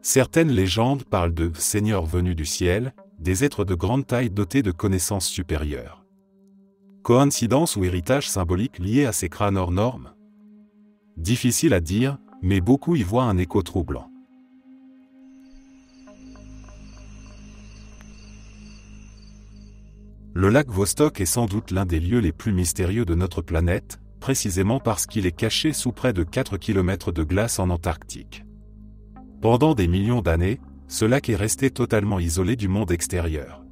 Certaines légendes parlent de « seigneurs venus du ciel », des êtres de grande taille dotés de connaissances supérieures. Coïncidence ou héritage symbolique lié à ces crânes hors normes? Difficile à dire, mais beaucoup y voient un écho troublant. Le lac Vostok est sans doute l'un des lieux les plus mystérieux de notre planète, précisément parce qu'il est caché sous près de 4 km de glace en Antarctique. Pendant des millions d'années, ce lac est resté totalement isolé du monde extérieur.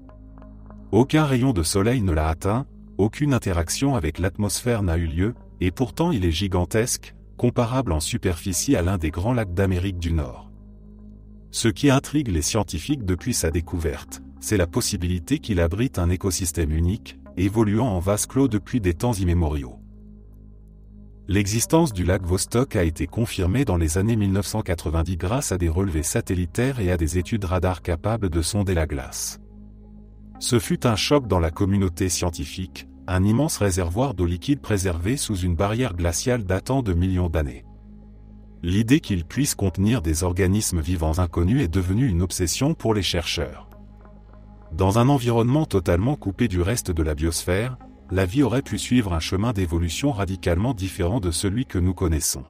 Aucun rayon de soleil ne l'a atteint, aucune interaction avec l'atmosphère n'a eu lieu, et pourtant il est gigantesque, comparable en superficie à l'un des grands lacs d'Amérique du Nord. Ce qui intrigue les scientifiques depuis sa découverte, c'est la possibilité qu'il abrite un écosystème unique, évoluant en vase clos depuis des temps immémoriaux. L'existence du lac Vostok a été confirmée dans les années 1990 grâce à des relevés satellitaires et à des études radars capables de sonder la glace. Ce fut un choc dans la communauté scientifique, un immense réservoir d'eau liquide préservé sous une barrière glaciale datant de millions d'années. L'idée qu'il puisse contenir des organismes vivants inconnus est devenue une obsession pour les chercheurs. Dans un environnement totalement coupé du reste de la biosphère, la vie aurait pu suivre un chemin d'évolution radicalement différent de celui que nous connaissons.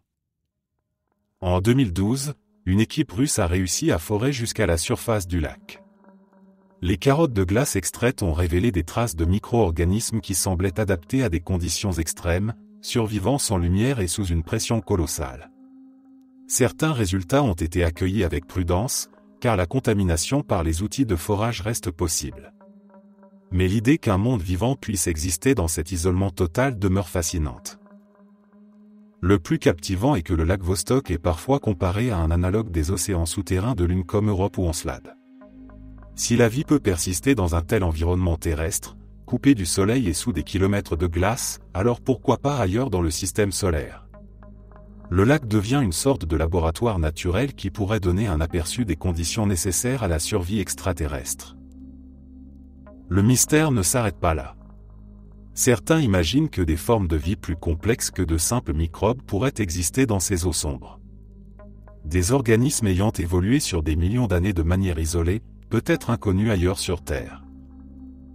En 2012, une équipe russe a réussi à forer jusqu'à la surface du lac. Les carottes de glace extraites ont révélé des traces de micro-organismes qui semblaient adaptés à des conditions extrêmes, survivant sans lumière et sous une pression colossale. Certains résultats ont été accueillis avec prudence, car la contamination par les outils de forage reste possible. Mais l'idée qu'un monde vivant puisse exister dans cet isolement total demeure fascinante. Le plus captivant est que le lac Vostok est parfois comparé à un analogue des océans souterrains de lunes comme Europe ou Encelade. Si la vie peut persister dans un tel environnement terrestre, coupé du soleil et sous des kilomètres de glace, alors pourquoi pas ailleurs dans le système solaire? Le lac devient une sorte de laboratoire naturel qui pourrait donner un aperçu des conditions nécessaires à la survie extraterrestre. Le mystère ne s'arrête pas là. Certains imaginent que des formes de vie plus complexes que de simples microbes pourraient exister dans ces eaux sombres. Des organismes ayant évolué sur des millions d'années de manière isolée, peut-être inconnus ailleurs sur Terre.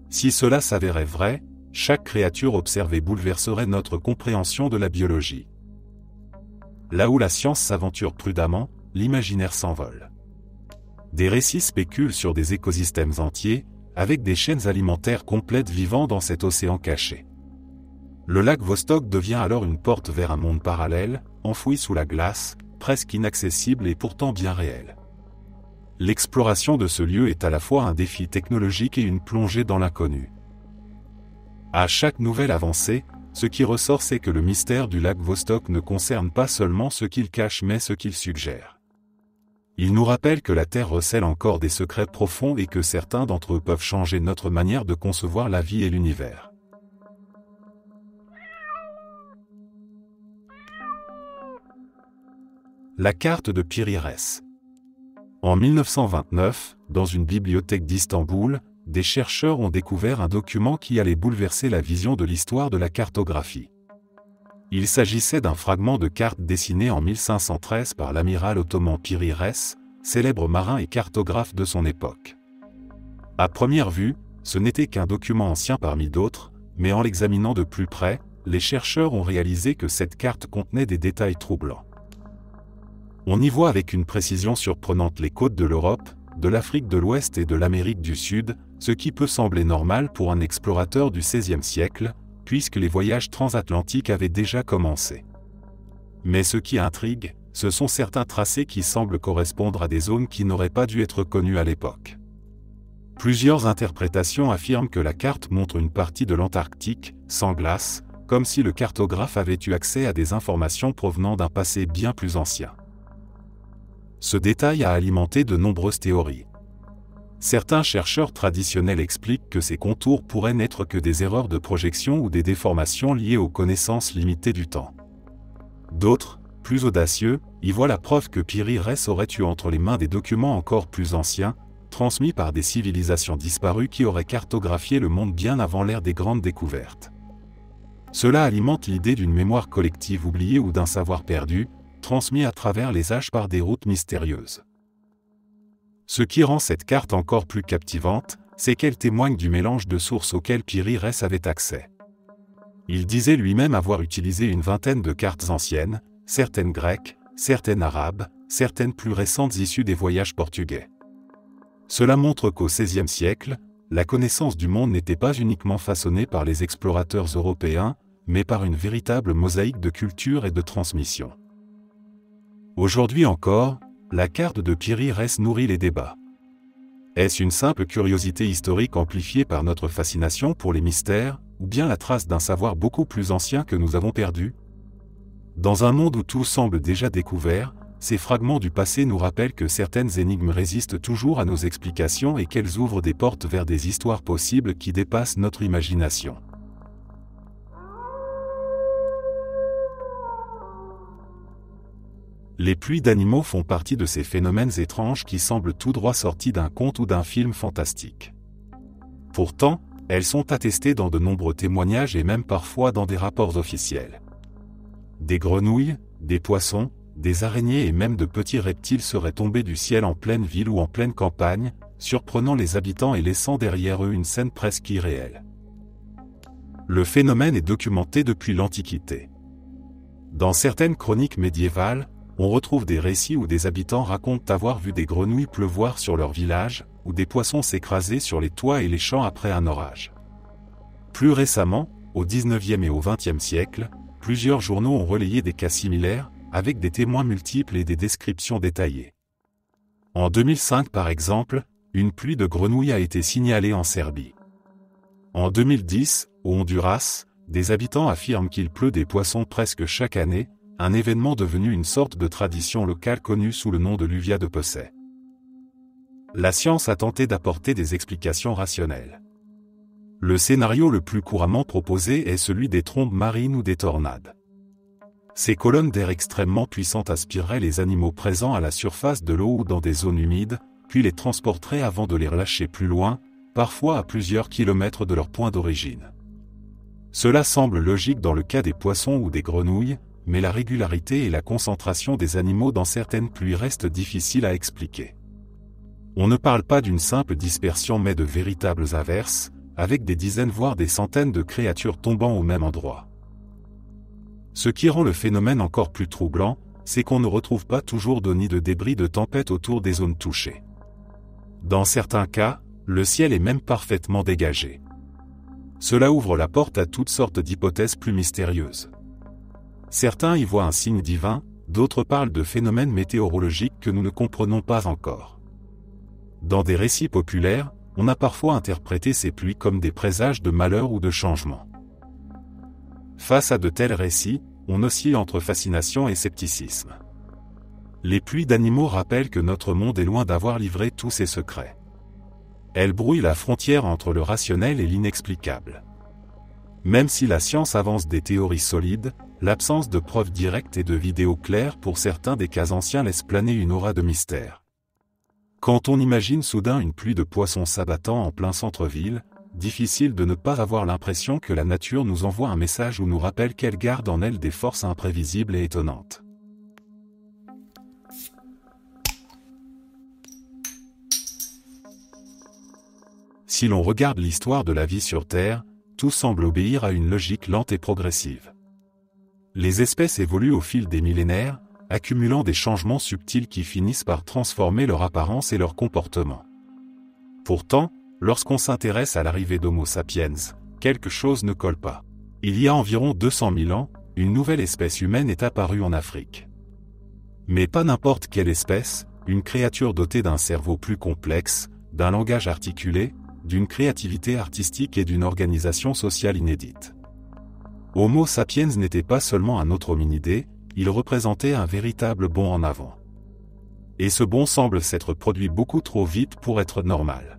Si cela s'avérait vrai, chaque créature observée bouleverserait notre compréhension de la biologie. Là où la science s'aventure prudemment, l'imaginaire s'envole. Des récits spéculent sur des écosystèmes entiers, avec des chaînes alimentaires complètes vivant dans cet océan caché. Le lac Vostok devient alors une porte vers un monde parallèle, enfoui sous la glace, presque inaccessible et pourtant bien réel. L'exploration de ce lieu est à la fois un défi technologique et une plongée dans l'inconnu. À chaque nouvelle avancée, ce qui ressort c'est que le mystère du lac Vostok ne concerne pas seulement ce qu'il cache mais ce qu'il suggère. Il nous rappelle que la Terre recèle encore des secrets profonds et que certains d'entre eux peuvent changer notre manière de concevoir la vie et l'univers. La carte de Piri-Reis. En 1929, dans une bibliothèque d'Istanbul, des chercheurs ont découvert un document qui allait bouleverser la vision de l'histoire de la cartographie. Il s'agissait d'un fragment de carte dessiné en 1513 par l'amiral ottoman Piri-Reis, célèbre marin et cartographe de son époque. À première vue, ce n'était qu'un document ancien parmi d'autres, mais en l'examinant de plus près, les chercheurs ont réalisé que cette carte contenait des détails troublants. On y voit avec une précision surprenante les côtes de l'Europe, de l'Afrique de l'Ouest et de l'Amérique du Sud, ce qui peut sembler normal pour un explorateur du XVIe siècle, puisque les voyages transatlantiques avaient déjà commencé. Mais ce qui intrigue, ce sont certains tracés qui semblent correspondre à des zones qui n'auraient pas dû être connues à l'époque. Plusieurs interprétations affirment que la carte montre une partie de l'Antarctique, sans glace, comme si le cartographe avait eu accès à des informations provenant d'un passé bien plus ancien. Ce détail a alimenté de nombreuses théories. Certains chercheurs traditionnels expliquent que ces contours pourraient n'être que des erreurs de projection ou des déformations liées aux connaissances limitées du temps. D'autres, plus audacieux, y voient la preuve que Piri Reis aurait eu entre les mains des documents encore plus anciens, transmis par des civilisations disparues qui auraient cartographié le monde bien avant l'ère des grandes découvertes. Cela alimente l'idée d'une mémoire collective oubliée ou d'un savoir perdu, transmis à travers les âges par des routes mystérieuses. Ce qui rend cette carte encore plus captivante, c'est qu'elle témoigne du mélange de sources auxquelles Piri Reis avait accès. Il disait lui-même avoir utilisé une vingtaine de cartes anciennes, certaines grecques, certaines arabes, certaines plus récentes issues des voyages portugais. Cela montre qu'au XVIe siècle, la connaissance du monde n'était pas uniquement façonnée par les explorateurs européens, mais par une véritable mosaïque de culture et de transmission. Aujourd'hui encore, la carte de Piri Reis nourrit les débats. Est-ce une simple curiosité historique amplifiée par notre fascination pour les mystères, ou bien la trace d'un savoir beaucoup plus ancien que nous avons perdu ? Dans un monde où tout semble déjà découvert, ces fragments du passé nous rappellent que certaines énigmes résistent toujours à nos explications et qu'elles ouvrent des portes vers des histoires possibles qui dépassent notre imagination. Les pluies d'animaux font partie de ces phénomènes étranges qui semblent tout droit sortis d'un conte ou d'un film fantastique. Pourtant, elles sont attestées dans de nombreux témoignages et même parfois dans des rapports officiels. Des grenouilles, des poissons, des araignées et même de petits reptiles seraient tombés du ciel en pleine ville ou en pleine campagne, surprenant les habitants et laissant derrière eux une scène presque irréelle. Le phénomène est documenté depuis l'Antiquité. Dans certaines chroniques médiévales, on retrouve des récits où des habitants racontent avoir vu des grenouilles pleuvoir sur leur village, ou des poissons s'écraser sur les toits et les champs après un orage. Plus récemment, au XIXe et au XXe siècle, plusieurs journaux ont relayé des cas similaires, avec des témoins multiples et des descriptions détaillées. En 2005 par exemple, une pluie de grenouilles a été signalée en Serbie. En 2010, au Honduras, des habitants affirment qu'il pleut des poissons presque chaque année, un événement devenu une sorte de tradition locale connue sous le nom de l'Uvia de Possé. La science a tenté d'apporter des explications rationnelles. Le scénario le plus couramment proposé est celui des trombes marines ou des tornades. Ces colonnes d'air extrêmement puissantes aspireraient les animaux présents à la surface de l'eau ou dans des zones humides, puis les transporteraient avant de les relâcher plus loin, parfois à plusieurs kilomètres de leur point d'origine. Cela semble logique dans le cas des poissons ou des grenouilles, mais la régularité et la concentration des animaux dans certaines pluies restent difficiles à expliquer. On ne parle pas d'une simple dispersion mais de véritables averses, avec des dizaines voire des centaines de créatures tombant au même endroit. Ce qui rend le phénomène encore plus troublant, c'est qu'on ne retrouve pas toujours de nids de débris de tempête autour des zones touchées. Dans certains cas, le ciel est même parfaitement dégagé. Cela ouvre la porte à toutes sortes d'hypothèses plus mystérieuses. Certains y voient un signe divin, d'autres parlent de phénomènes météorologiques que nous ne comprenons pas encore. Dans des récits populaires, on a parfois interprété ces pluies comme des présages de malheur ou de changement. Face à de tels récits, on oscille entre fascination et scepticisme. Les pluies d'animaux rappellent que notre monde est loin d'avoir livré tous ses secrets. Elles brouillent la frontière entre le rationnel et l'inexplicable. Même si la science avance des théories solides, l'absence de preuves directes et de vidéos claires pour certains des cas anciens laisse planer une aura de mystère. Quand on imagine soudain une pluie de poissons s'abattant en plein centre-ville, difficile de ne pas avoir l'impression que la nature nous envoie un message ou nous rappelle qu'elle garde en elle des forces imprévisibles et étonnantes. Si l'on regarde l'histoire de la vie sur Terre, tout semble obéir à une logique lente et progressive. Les espèces évoluent au fil des millénaires, accumulant des changements subtils qui finissent par transformer leur apparence et leur comportement. Pourtant, lorsqu'on s'intéresse à l'arrivée d'Homo sapiens, quelque chose ne colle pas. Il y a environ 200 000 ans, une nouvelle espèce humaine est apparue en Afrique. Mais pas n'importe quelle espèce, une créature dotée d'un cerveau plus complexe, d'un langage articulé, d'une créativité artistique et d'une organisation sociale inédite. Homo sapiens n'était pas seulement un autre hominidé, il représentait un véritable bond en avant. Et ce bond semble s'être produit beaucoup trop vite pour être normal.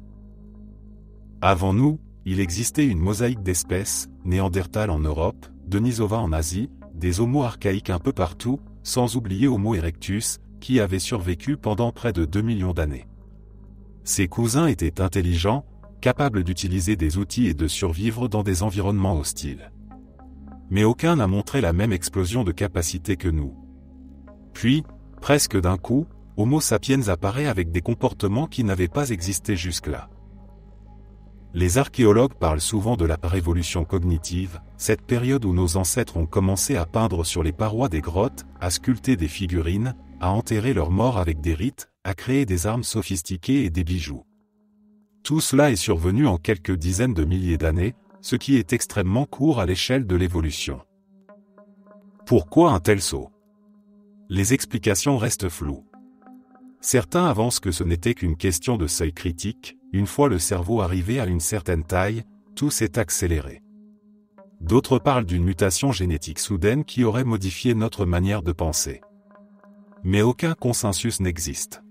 Avant nous, il existait une mosaïque d'espèces, Néandertal en Europe, Denisova en Asie, des Homo archaïques un peu partout, sans oublier Homo erectus, qui avait survécu pendant près de 2 millions d'années. Ses cousins étaient intelligents, capables d'utiliser des outils et de survivre dans des environnements hostiles. Mais aucun n'a montré la même explosion de capacité que nous. Puis, presque d'un coup, Homo sapiens apparaît avec des comportements qui n'avaient pas existé jusque-là. Les archéologues parlent souvent de la révolution cognitive, cette période où nos ancêtres ont commencé à peindre sur les parois des grottes, à sculpter des figurines, à enterrer leurs morts avec des rites, à créer des armes sophistiquées et des bijoux. Tout cela est survenu en quelques dizaines de milliers d'années, ce qui est extrêmement court à l'échelle de l'évolution. Pourquoi un tel saut? Les explications restent floues. Certains avancent que ce n'était qu'une question de seuil critique, une fois le cerveau arrivé à une certaine taille, tout s'est accéléré. D'autres parlent d'une mutation génétique soudaine qui aurait modifié notre manière de penser. Mais aucun consensus n'existe.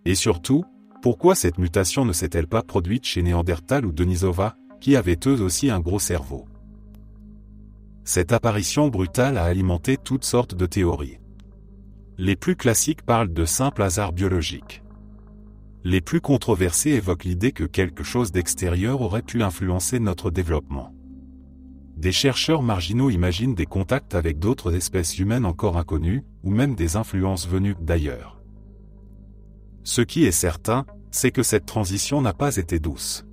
Et surtout, pourquoi cette mutation ne s'est-elle pas produite chez Néandertal ou Denisova, qui avaient eux aussi un gros cerveau? Cette apparition brutale a alimenté toutes sortes de théories. Les plus classiques parlent de simple hasard biologique. Les plus controversés évoquent l'idée que quelque chose d'extérieur aurait pu influencer notre développement. Des chercheurs marginaux imaginent des contacts avec d'autres espèces humaines encore inconnues, ou même des influences venues d'ailleurs. Ce qui est certain, c'est que cette transition n'a pas été douce.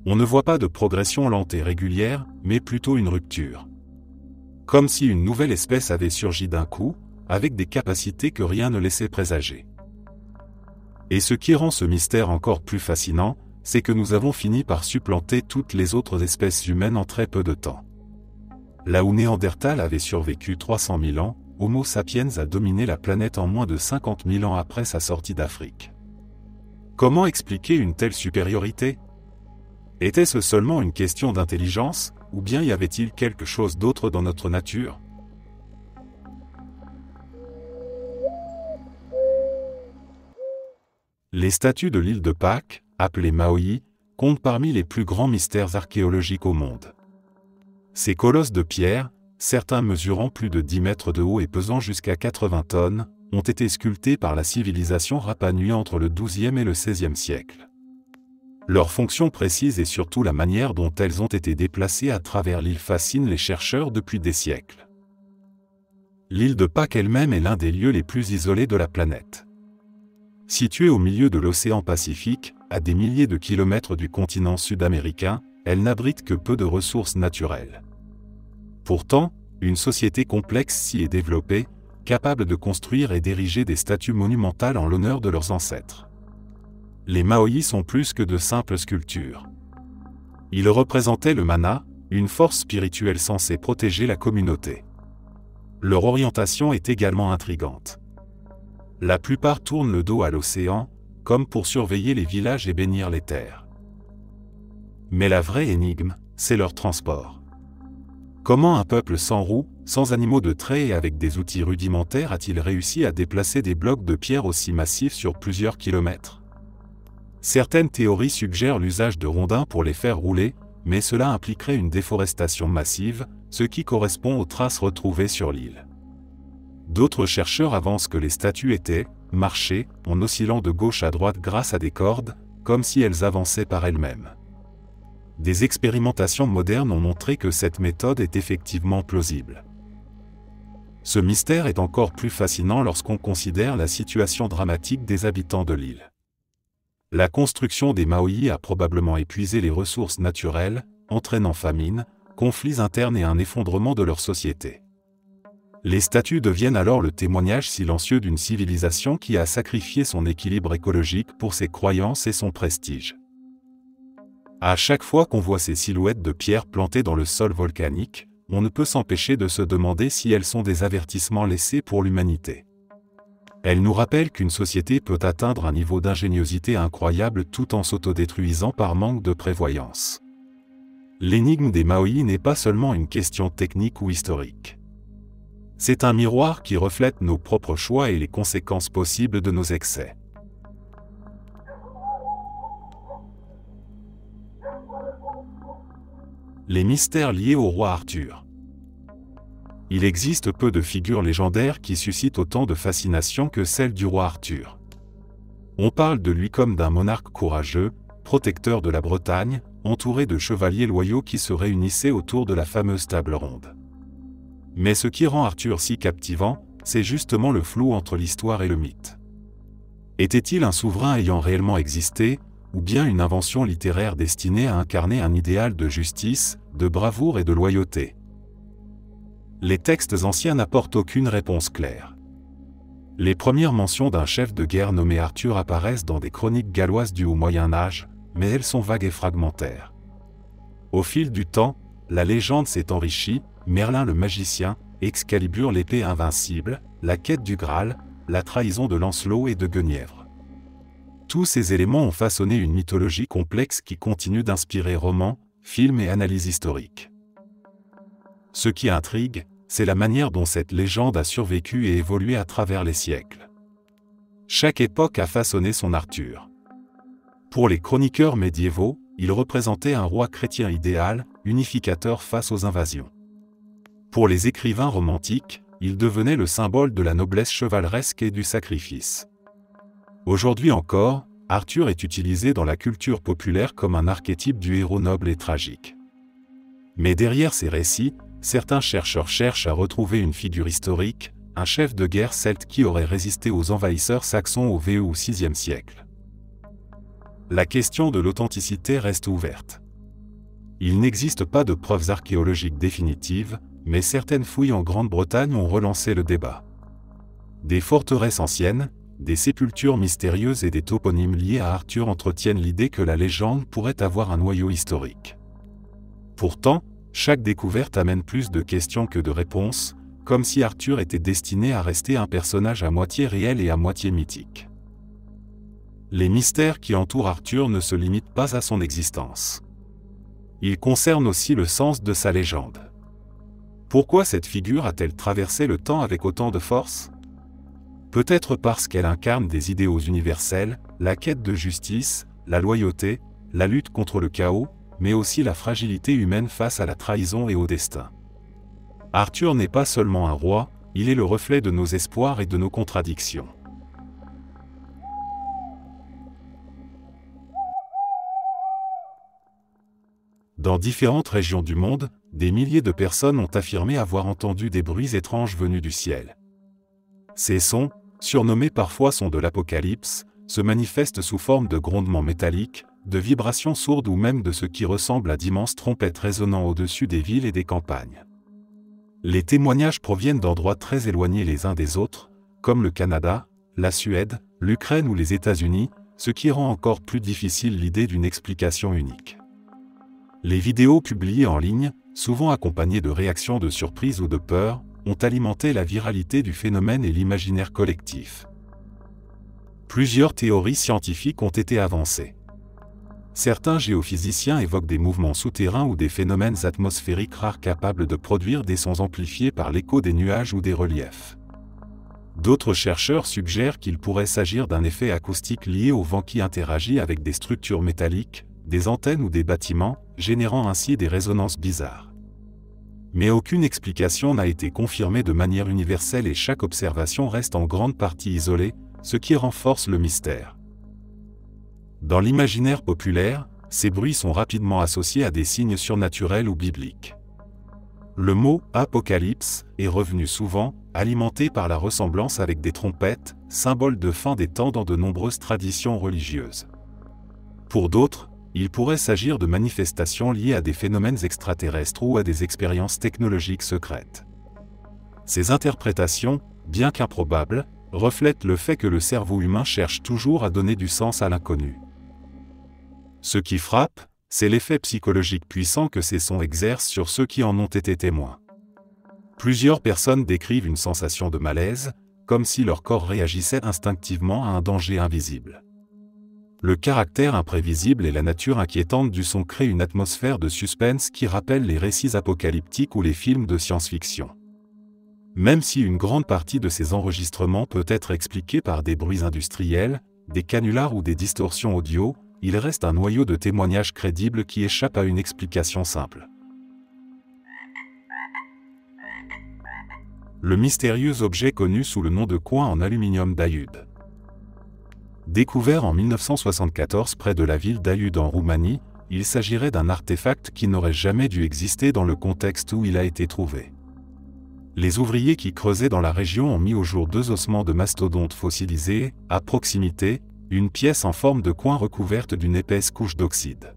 On ne voit pas de progression lente et régulière, mais plutôt une rupture. Comme si une nouvelle espèce avait surgi d'un coup, avec des capacités que rien ne laissait présager. Et ce qui rend ce mystère encore plus fascinant, c'est que nous avons fini par supplanter toutes les autres espèces humaines en très peu de temps. Là où Néandertal avait survécu 300 000 ans, Homo sapiens a dominé la planète en moins de 50 000 ans après sa sortie d'Afrique. Comment expliquer une telle supériorité? Était-ce seulement une question d'intelligence, ou bien y avait-il quelque chose d'autre dans notre nature? Les statues de l'île de Pâques, appelées Maui, comptent parmi les plus grands mystères archéologiques au monde. Ces colosses de pierre, certains mesurant plus de 10 mètres de haut et pesant jusqu'à 80 tonnes, ont été sculptés par la civilisation Rapa Nui entre le XIIe et le XVIe siècle. Leur fonction précise et surtout la manière dont elles ont été déplacées à travers l'île fascine les chercheurs depuis des siècles. L'île de Pâques elle-même est l'un des lieux les plus isolés de la planète. Située au milieu de l'océan Pacifique, à des milliers de kilomètres du continent sud-américain, elle n'abrite que peu de ressources naturelles. Pourtant, une société complexe s'y est développée, capable de construire et d'ériger des statues monumentales en l'honneur de leurs ancêtres. Les Maoïs sont plus que de simples sculptures. Ils représentaient le mana, une force spirituelle censée protéger la communauté. Leur orientation est également intrigante. La plupart tournent le dos à l'océan, comme pour surveiller les villages et bénir les terres. Mais la vraie énigme, c'est leur transport. Comment un peuple sans roues, sans animaux de trait et avec des outils rudimentaires a-t-il réussi à déplacer des blocs de pierre aussi massifs sur plusieurs kilomètres? Certaines théories suggèrent l'usage de rondins pour les faire rouler, mais cela impliquerait une déforestation massive, ce qui correspond aux traces retrouvées sur l'île. D'autres chercheurs avancent que les statues étaient marchées en oscillant de gauche à droite grâce à des cordes, comme si elles avançaient par elles-mêmes. Des expérimentations modernes ont montré que cette méthode est effectivement plausible. Ce mystère est encore plus fascinant lorsqu'on considère la situation dramatique des habitants de l'île. La construction des Maoïs a probablement épuisé les ressources naturelles, entraînant famine, conflits internes et un effondrement de leur société. Les statues deviennent alors le témoignage silencieux d'une civilisation qui a sacrifié son équilibre écologique pour ses croyances et son prestige. À chaque fois qu'on voit ces silhouettes de pierre plantées dans le sol volcanique, on ne peut s'empêcher de se demander si elles sont des avertissements laissés pour l'humanité. Elles nous rappellent qu'une société peut atteindre un niveau d'ingéniosité incroyable tout en s'autodétruisant par manque de prévoyance. L'énigme des Maoi n'est pas seulement une question technique ou historique. C'est un miroir qui reflète nos propres choix et les conséquences possibles de nos excès. Les mystères liés au roi Arthur. Il existe peu de figures légendaires qui suscitent autant de fascination que celle du roi Arthur. On parle de lui comme d'un monarque courageux, protecteur de la Bretagne, entouré de chevaliers loyaux qui se réunissaient autour de la fameuse table ronde. Mais ce qui rend Arthur si captivant, c'est justement le flou entre l'histoire et le mythe. Était-il un souverain ayant réellement existé, ou bien une invention littéraire destinée à incarner un idéal de justice, de bravoure et de loyauté? Les textes anciens n'apportent aucune réponse claire. Les premières mentions d'un chef de guerre nommé Arthur apparaissent dans des chroniques galloises du Haut Moyen Âge, mais elles sont vagues et fragmentaires. Au fil du temps, la légende s'est enrichie, Merlin le magicien, Excalibur l'épée invincible, la quête du Graal, la trahison de Lancelot et de Guenièvre. Tous ces éléments ont façonné une mythologie complexe qui continue d'inspirer romans, films et analyses historiques. Ce qui intrigue, c'est la manière dont cette légende a survécu et évolué à travers les siècles. Chaque époque a façonné son Arthur. Pour les chroniqueurs médiévaux, il représentait un roi chrétien idéal, unificateur face aux invasions. Pour les écrivains romantiques, il devenait le symbole de la noblesse chevaleresque et du sacrifice. Aujourd'hui encore, Arthur est utilisé dans la culture populaire comme un archétype du héros noble et tragique. Mais derrière ces récits, certains chercheurs cherchent à retrouver une figure historique, un chef de guerre celte qui aurait résisté aux envahisseurs saxons au VE ou VIe siècle. La question de l'authenticité reste ouverte. Il n'existe pas de preuves archéologiques définitives, mais certaines fouilles en Grande-Bretagne ont relancé le débat. Des forteresses anciennes, des sépultures mystérieuses et des toponymes liés à Arthur entretiennent l'idée que la légende pourrait avoir un noyau historique. Pourtant, chaque découverte amène plus de questions que de réponses, comme si Arthur était destiné à rester un personnage à moitié réel et à moitié mythique. Les mystères qui entourent Arthur ne se limitent pas à son existence. Ils concernent aussi le sens de sa légende. Pourquoi cette figure a-t-elle traversé le temps avec autant de force ? Peut-être parce qu'elle incarne des idéaux universels, la quête de justice, la loyauté, la lutte contre le chaos, mais aussi la fragilité humaine face à la trahison et au destin. Arthur n'est pas seulement un roi, il est le reflet de nos espoirs et de nos contradictions. Dans différentes régions du monde, des milliers de personnes ont affirmé avoir entendu des bruits étranges venus du ciel. Ces sons, surnommés parfois sons de l'Apocalypse, se manifestent sous forme de grondements métalliques, de vibrations sourdes ou même de ce qui ressemble à d'immenses trompettes résonnant au-dessus des villes et des campagnes. Les témoignages proviennent d'endroits très éloignés les uns des autres, comme le Canada, la Suède, l'Ukraine ou les États-Unis, ce qui rend encore plus difficile l'idée d'une explication unique. Les vidéos publiées en ligne, souvent accompagnées de réactions de surprise ou de peur, ont alimenté la viralité du phénomène et l'imaginaire collectif. Plusieurs théories scientifiques ont été avancées. Certains géophysiciens évoquent des mouvements souterrains ou des phénomènes atmosphériques rares capables de produire des sons amplifiés par l'écho des nuages ou des reliefs. D'autres chercheurs suggèrent qu'il pourrait s'agir d'un effet acoustique lié au vent qui interagit avec des structures métalliques, des antennes ou des bâtiments, générant ainsi des résonances bizarres. Mais aucune explication n'a été confirmée de manière universelle et chaque observation reste en grande partie isolée, ce qui renforce le mystère. Dans l'imaginaire populaire, ces bruits sont rapidement associés à des signes surnaturels ou bibliques. Le mot « apocalypse » est revenu souvent, alimenté par la ressemblance avec des trompettes, symbole de fin des temps dans de nombreuses traditions religieuses. Pour d'autres, il pourrait s'agir de manifestations liées à des phénomènes extraterrestres ou à des expériences technologiques secrètes. Ces interprétations, bien qu'improbables, reflètent le fait que le cerveau humain cherche toujours à donner du sens à l'inconnu. Ce qui frappe, c'est l'effet psychologique puissant que ces sons exercent sur ceux qui en ont été témoins. Plusieurs personnes décrivent une sensation de malaise, comme si leur corps réagissait instinctivement à un danger invisible. Le caractère imprévisible et la nature inquiétante du son créent une atmosphère de suspense qui rappelle les récits apocalyptiques ou les films de science-fiction. Même si une grande partie de ces enregistrements peut être expliquée par des bruits industriels, des canulars ou des distorsions audio, il reste un noyau de témoignages crédibles qui échappe à une explication simple. Le mystérieux objet connu sous le nom de coin en aluminium d'Aiud. Découvert en 1974 près de la ville d'Aiud en Roumanie, il s'agirait d'un artefact qui n'aurait jamais dû exister dans le contexte où il a été trouvé. Les ouvriers qui creusaient dans la région ont mis au jour 2 ossements de mastodontes fossilisés, à proximité, une pièce en forme de coin recouverte d'une épaisse couche d'oxyde.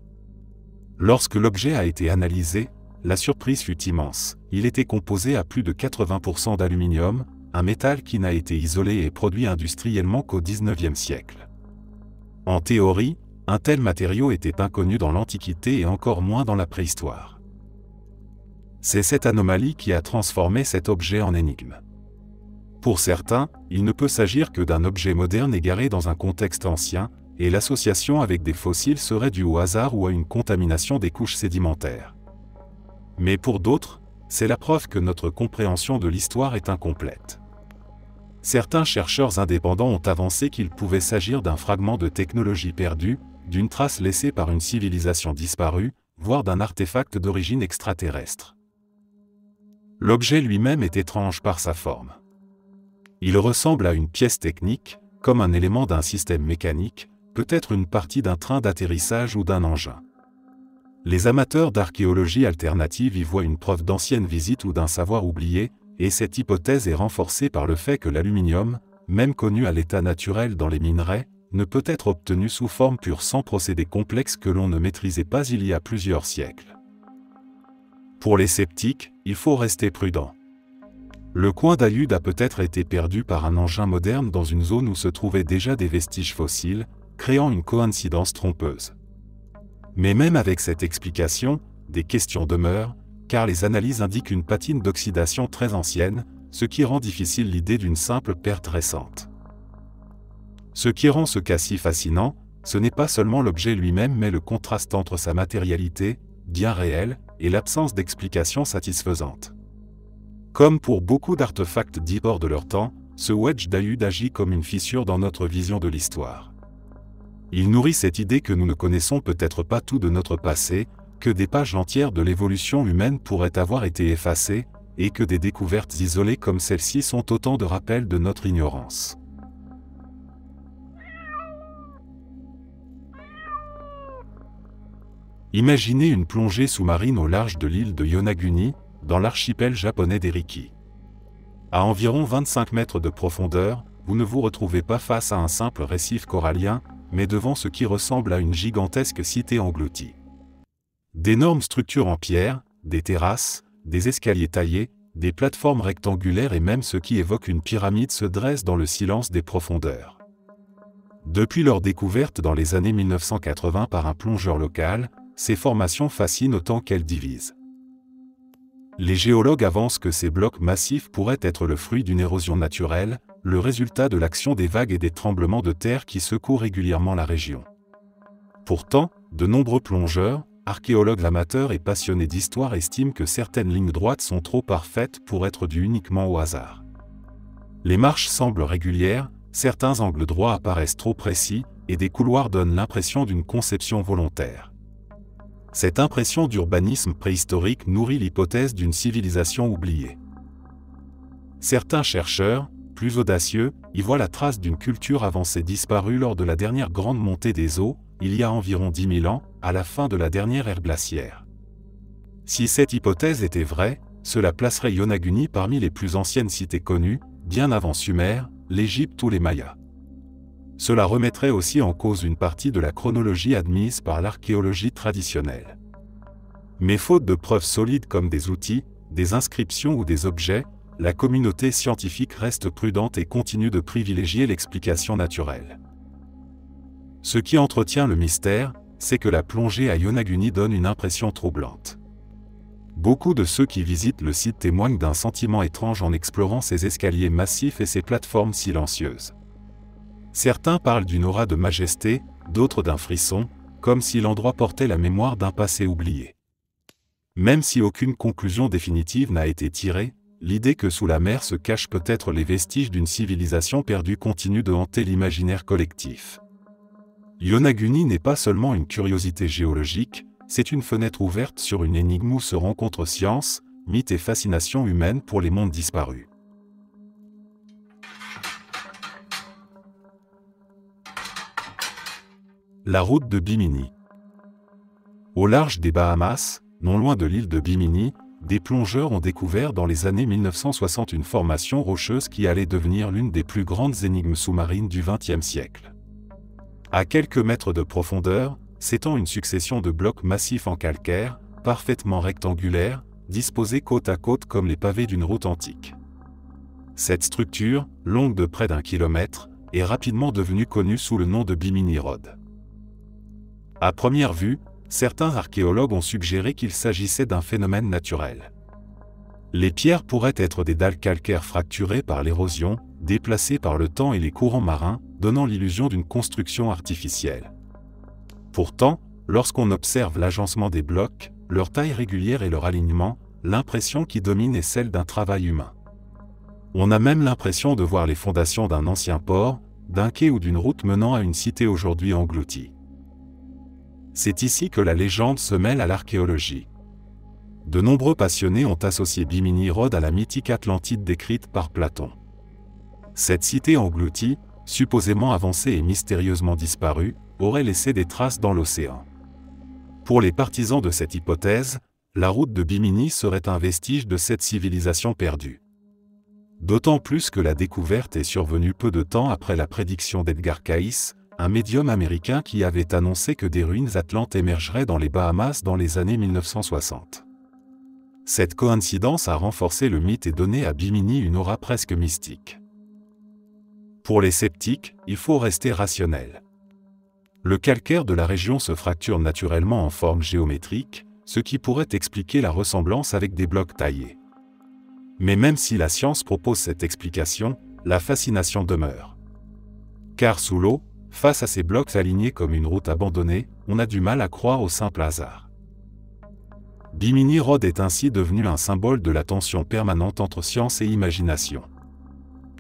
Lorsque l'objet a été analysé, la surprise fut immense. Il était composé à plus de 80% d'aluminium, un métal qui n'a été isolé et produit industriellement qu'au XIXe siècle. En théorie, un tel matériau était inconnu dans l'Antiquité et encore moins dans la préhistoire. C'est cette anomalie qui a transformé cet objet en énigme. Pour certains, il ne peut s'agir que d'un objet moderne égaré dans un contexte ancien, et l'association avec des fossiles serait due au hasard ou à une contamination des couches sédimentaires. Mais pour d'autres, c'est la preuve que notre compréhension de l'histoire est incomplète. Certains chercheurs indépendants ont avancé qu'il pouvait s'agir d'un fragment de technologie perdue, d'une trace laissée par une civilisation disparue, voire d'un artefact d'origine extraterrestre. L'objet lui-même est étrange par sa forme. Il ressemble à une pièce technique, comme un élément d'un système mécanique, peut-être une partie d'un train d'atterrissage ou d'un engin. Les amateurs d'archéologie alternative y voient une preuve d'ancienne visite ou d'un savoir oublié, et cette hypothèse est renforcée par le fait que l'aluminium, même connu à l'état naturel dans les minerais, ne peut être obtenu sous forme pure sans procédés complexes que l'on ne maîtrisait pas il y a plusieurs siècles. Pour les sceptiques, il faut rester prudent. Le coin d'Aiud a peut-être été perdu par un engin moderne dans une zone où se trouvaient déjà des vestiges fossiles, créant une coïncidence trompeuse. Mais même avec cette explication, des questions demeurent, car les analyses indiquent une patine d'oxydation très ancienne, ce qui rend difficile l'idée d'une simple perte récente. Ce qui rend ce cas si fascinant, ce n'est pas seulement l'objet lui-même mais le contraste entre sa matérialité, bien réelle, et l'absence d'explication satisfaisante. Comme pour beaucoup d'artefacts dits hors de leur temps, ce wedge d'Aiud agit comme une fissure dans notre vision de l'histoire. Il nourrit cette idée que nous ne connaissons peut-être pas tout de notre passé, que des pages entières de l'évolution humaine pourraient avoir été effacées, et que des découvertes isolées comme celle-ci sont autant de rappels de notre ignorance. Imaginez une plongée sous-marine au large de l'île de Yonaguni, dans l'archipel japonais d'Eriki. À environ 25 mètres de profondeur, vous ne vous retrouvez pas face à un simple récif corallien, mais devant ce qui ressemble à une gigantesque cité engloutie. D'énormes structures en pierre, des terrasses, des escaliers taillés, des plateformes rectangulaires et même ce qui évoque une pyramide se dressent dans le silence des profondeurs. Depuis leur découverte dans les années 1980 par un plongeur local, ces formations fascinent autant qu'elles divisent. Les géologues avancent que ces blocs massifs pourraient être le fruit d'une érosion naturelle, le résultat de l'action des vagues et des tremblements de terre qui secouent régulièrement la région. Pourtant, de nombreux plongeurs, archéologues amateurs et passionnés d'histoire estiment que certaines lignes droites sont trop parfaites pour être dues uniquement au hasard. Les marches semblent régulières, certains angles droits apparaissent trop précis, et des couloirs donnent l'impression d'une conception volontaire. Cette impression d'urbanisme préhistorique nourrit l'hypothèse d'une civilisation oubliée. Certains chercheurs, plus audacieux, y voient la trace d'une culture avancée disparue lors de la dernière grande montée des eaux, il y a environ 10 000 ans, à la fin de la dernière ère glaciaire. Si cette hypothèse était vraie, cela placerait Yonaguni parmi les plus anciennes cités connues, bien avant Sumer, l'Égypte ou les Mayas. Cela remettrait aussi en cause une partie de la chronologie admise par l'archéologie traditionnelle. Mais faute de preuves solides comme des outils, des inscriptions ou des objets, la communauté scientifique reste prudente et continue de privilégier l'explication naturelle. Ce qui entretient le mystère, c'est que la plongée à Yonaguni donne une impression troublante. Beaucoup de ceux qui visitent le site témoignent d'un sentiment étrange en explorant ces escaliers massifs et ces plateformes silencieuses. Certains parlent d'une aura de majesté, d'autres d'un frisson, comme si l'endroit portait la mémoire d'un passé oublié. Même si aucune conclusion définitive n'a été tirée, l'idée que sous la mer se cachent peut-être les vestiges d'une civilisation perdue continue de hanter l'imaginaire collectif. Yonaguni n'est pas seulement une curiosité géologique, c'est une fenêtre ouverte sur une énigme où se rencontrent science, mythe et fascination humaine pour les mondes disparus. La route de Bimini. Au large des Bahamas, non loin de l'île de Bimini, des plongeurs ont découvert dans les années 1960 une formation rocheuse qui allait devenir l'une des plus grandes énigmes sous-marines du XXe siècle. À quelques mètres de profondeur, s'étend une succession de blocs massifs en calcaire, parfaitement rectangulaires, disposés côte à côte comme les pavés d'une route antique. Cette structure, longue de près d'1 kilomètre, est rapidement devenue connue sous le nom de Bimini Road. À première vue, certains archéologues ont suggéré qu'il s'agissait d'un phénomène naturel. Les pierres pourraient être des dalles calcaires fracturées par l'érosion, déplacées par le temps et les courants marins, donnant l'illusion d'une construction artificielle. Pourtant, lorsqu'on observe l'agencement des blocs, leur taille régulière et leur alignement, l'impression qui domine est celle d'un travail humain. On a même l'impression de voir les fondations d'un ancien port, d'un quai ou d'une route menant à une cité aujourd'hui engloutie. C'est ici que la légende se mêle à l'archéologie. De nombreux passionnés ont associé Bimini Road à la mythique Atlantide décrite par Platon. Cette cité engloutie, supposément avancée et mystérieusement disparue, aurait laissé des traces dans l'océan. Pour les partisans de cette hypothèse, la route de Bimini serait un vestige de cette civilisation perdue. D'autant plus que la découverte est survenue peu de temps après la prédiction d'Edgar Cayce, un médium américain qui avait annoncé que des ruines atlantes émergeraient dans les Bahamas dans les années 1960. Cette coïncidence a renforcé le mythe et donné à Bimini une aura presque mystique. Pour les sceptiques, il faut rester rationnel. Le calcaire de la région se fracture naturellement en forme géométrique, ce qui pourrait expliquer la ressemblance avec des blocs taillés. Mais même si la science propose cette explication, la fascination demeure. Car sous l'eau, face à ces blocs alignés comme une route abandonnée, on a du mal à croire au simple hasard. Bimini Road est ainsi devenu un symbole de la tension permanente entre science et imagination.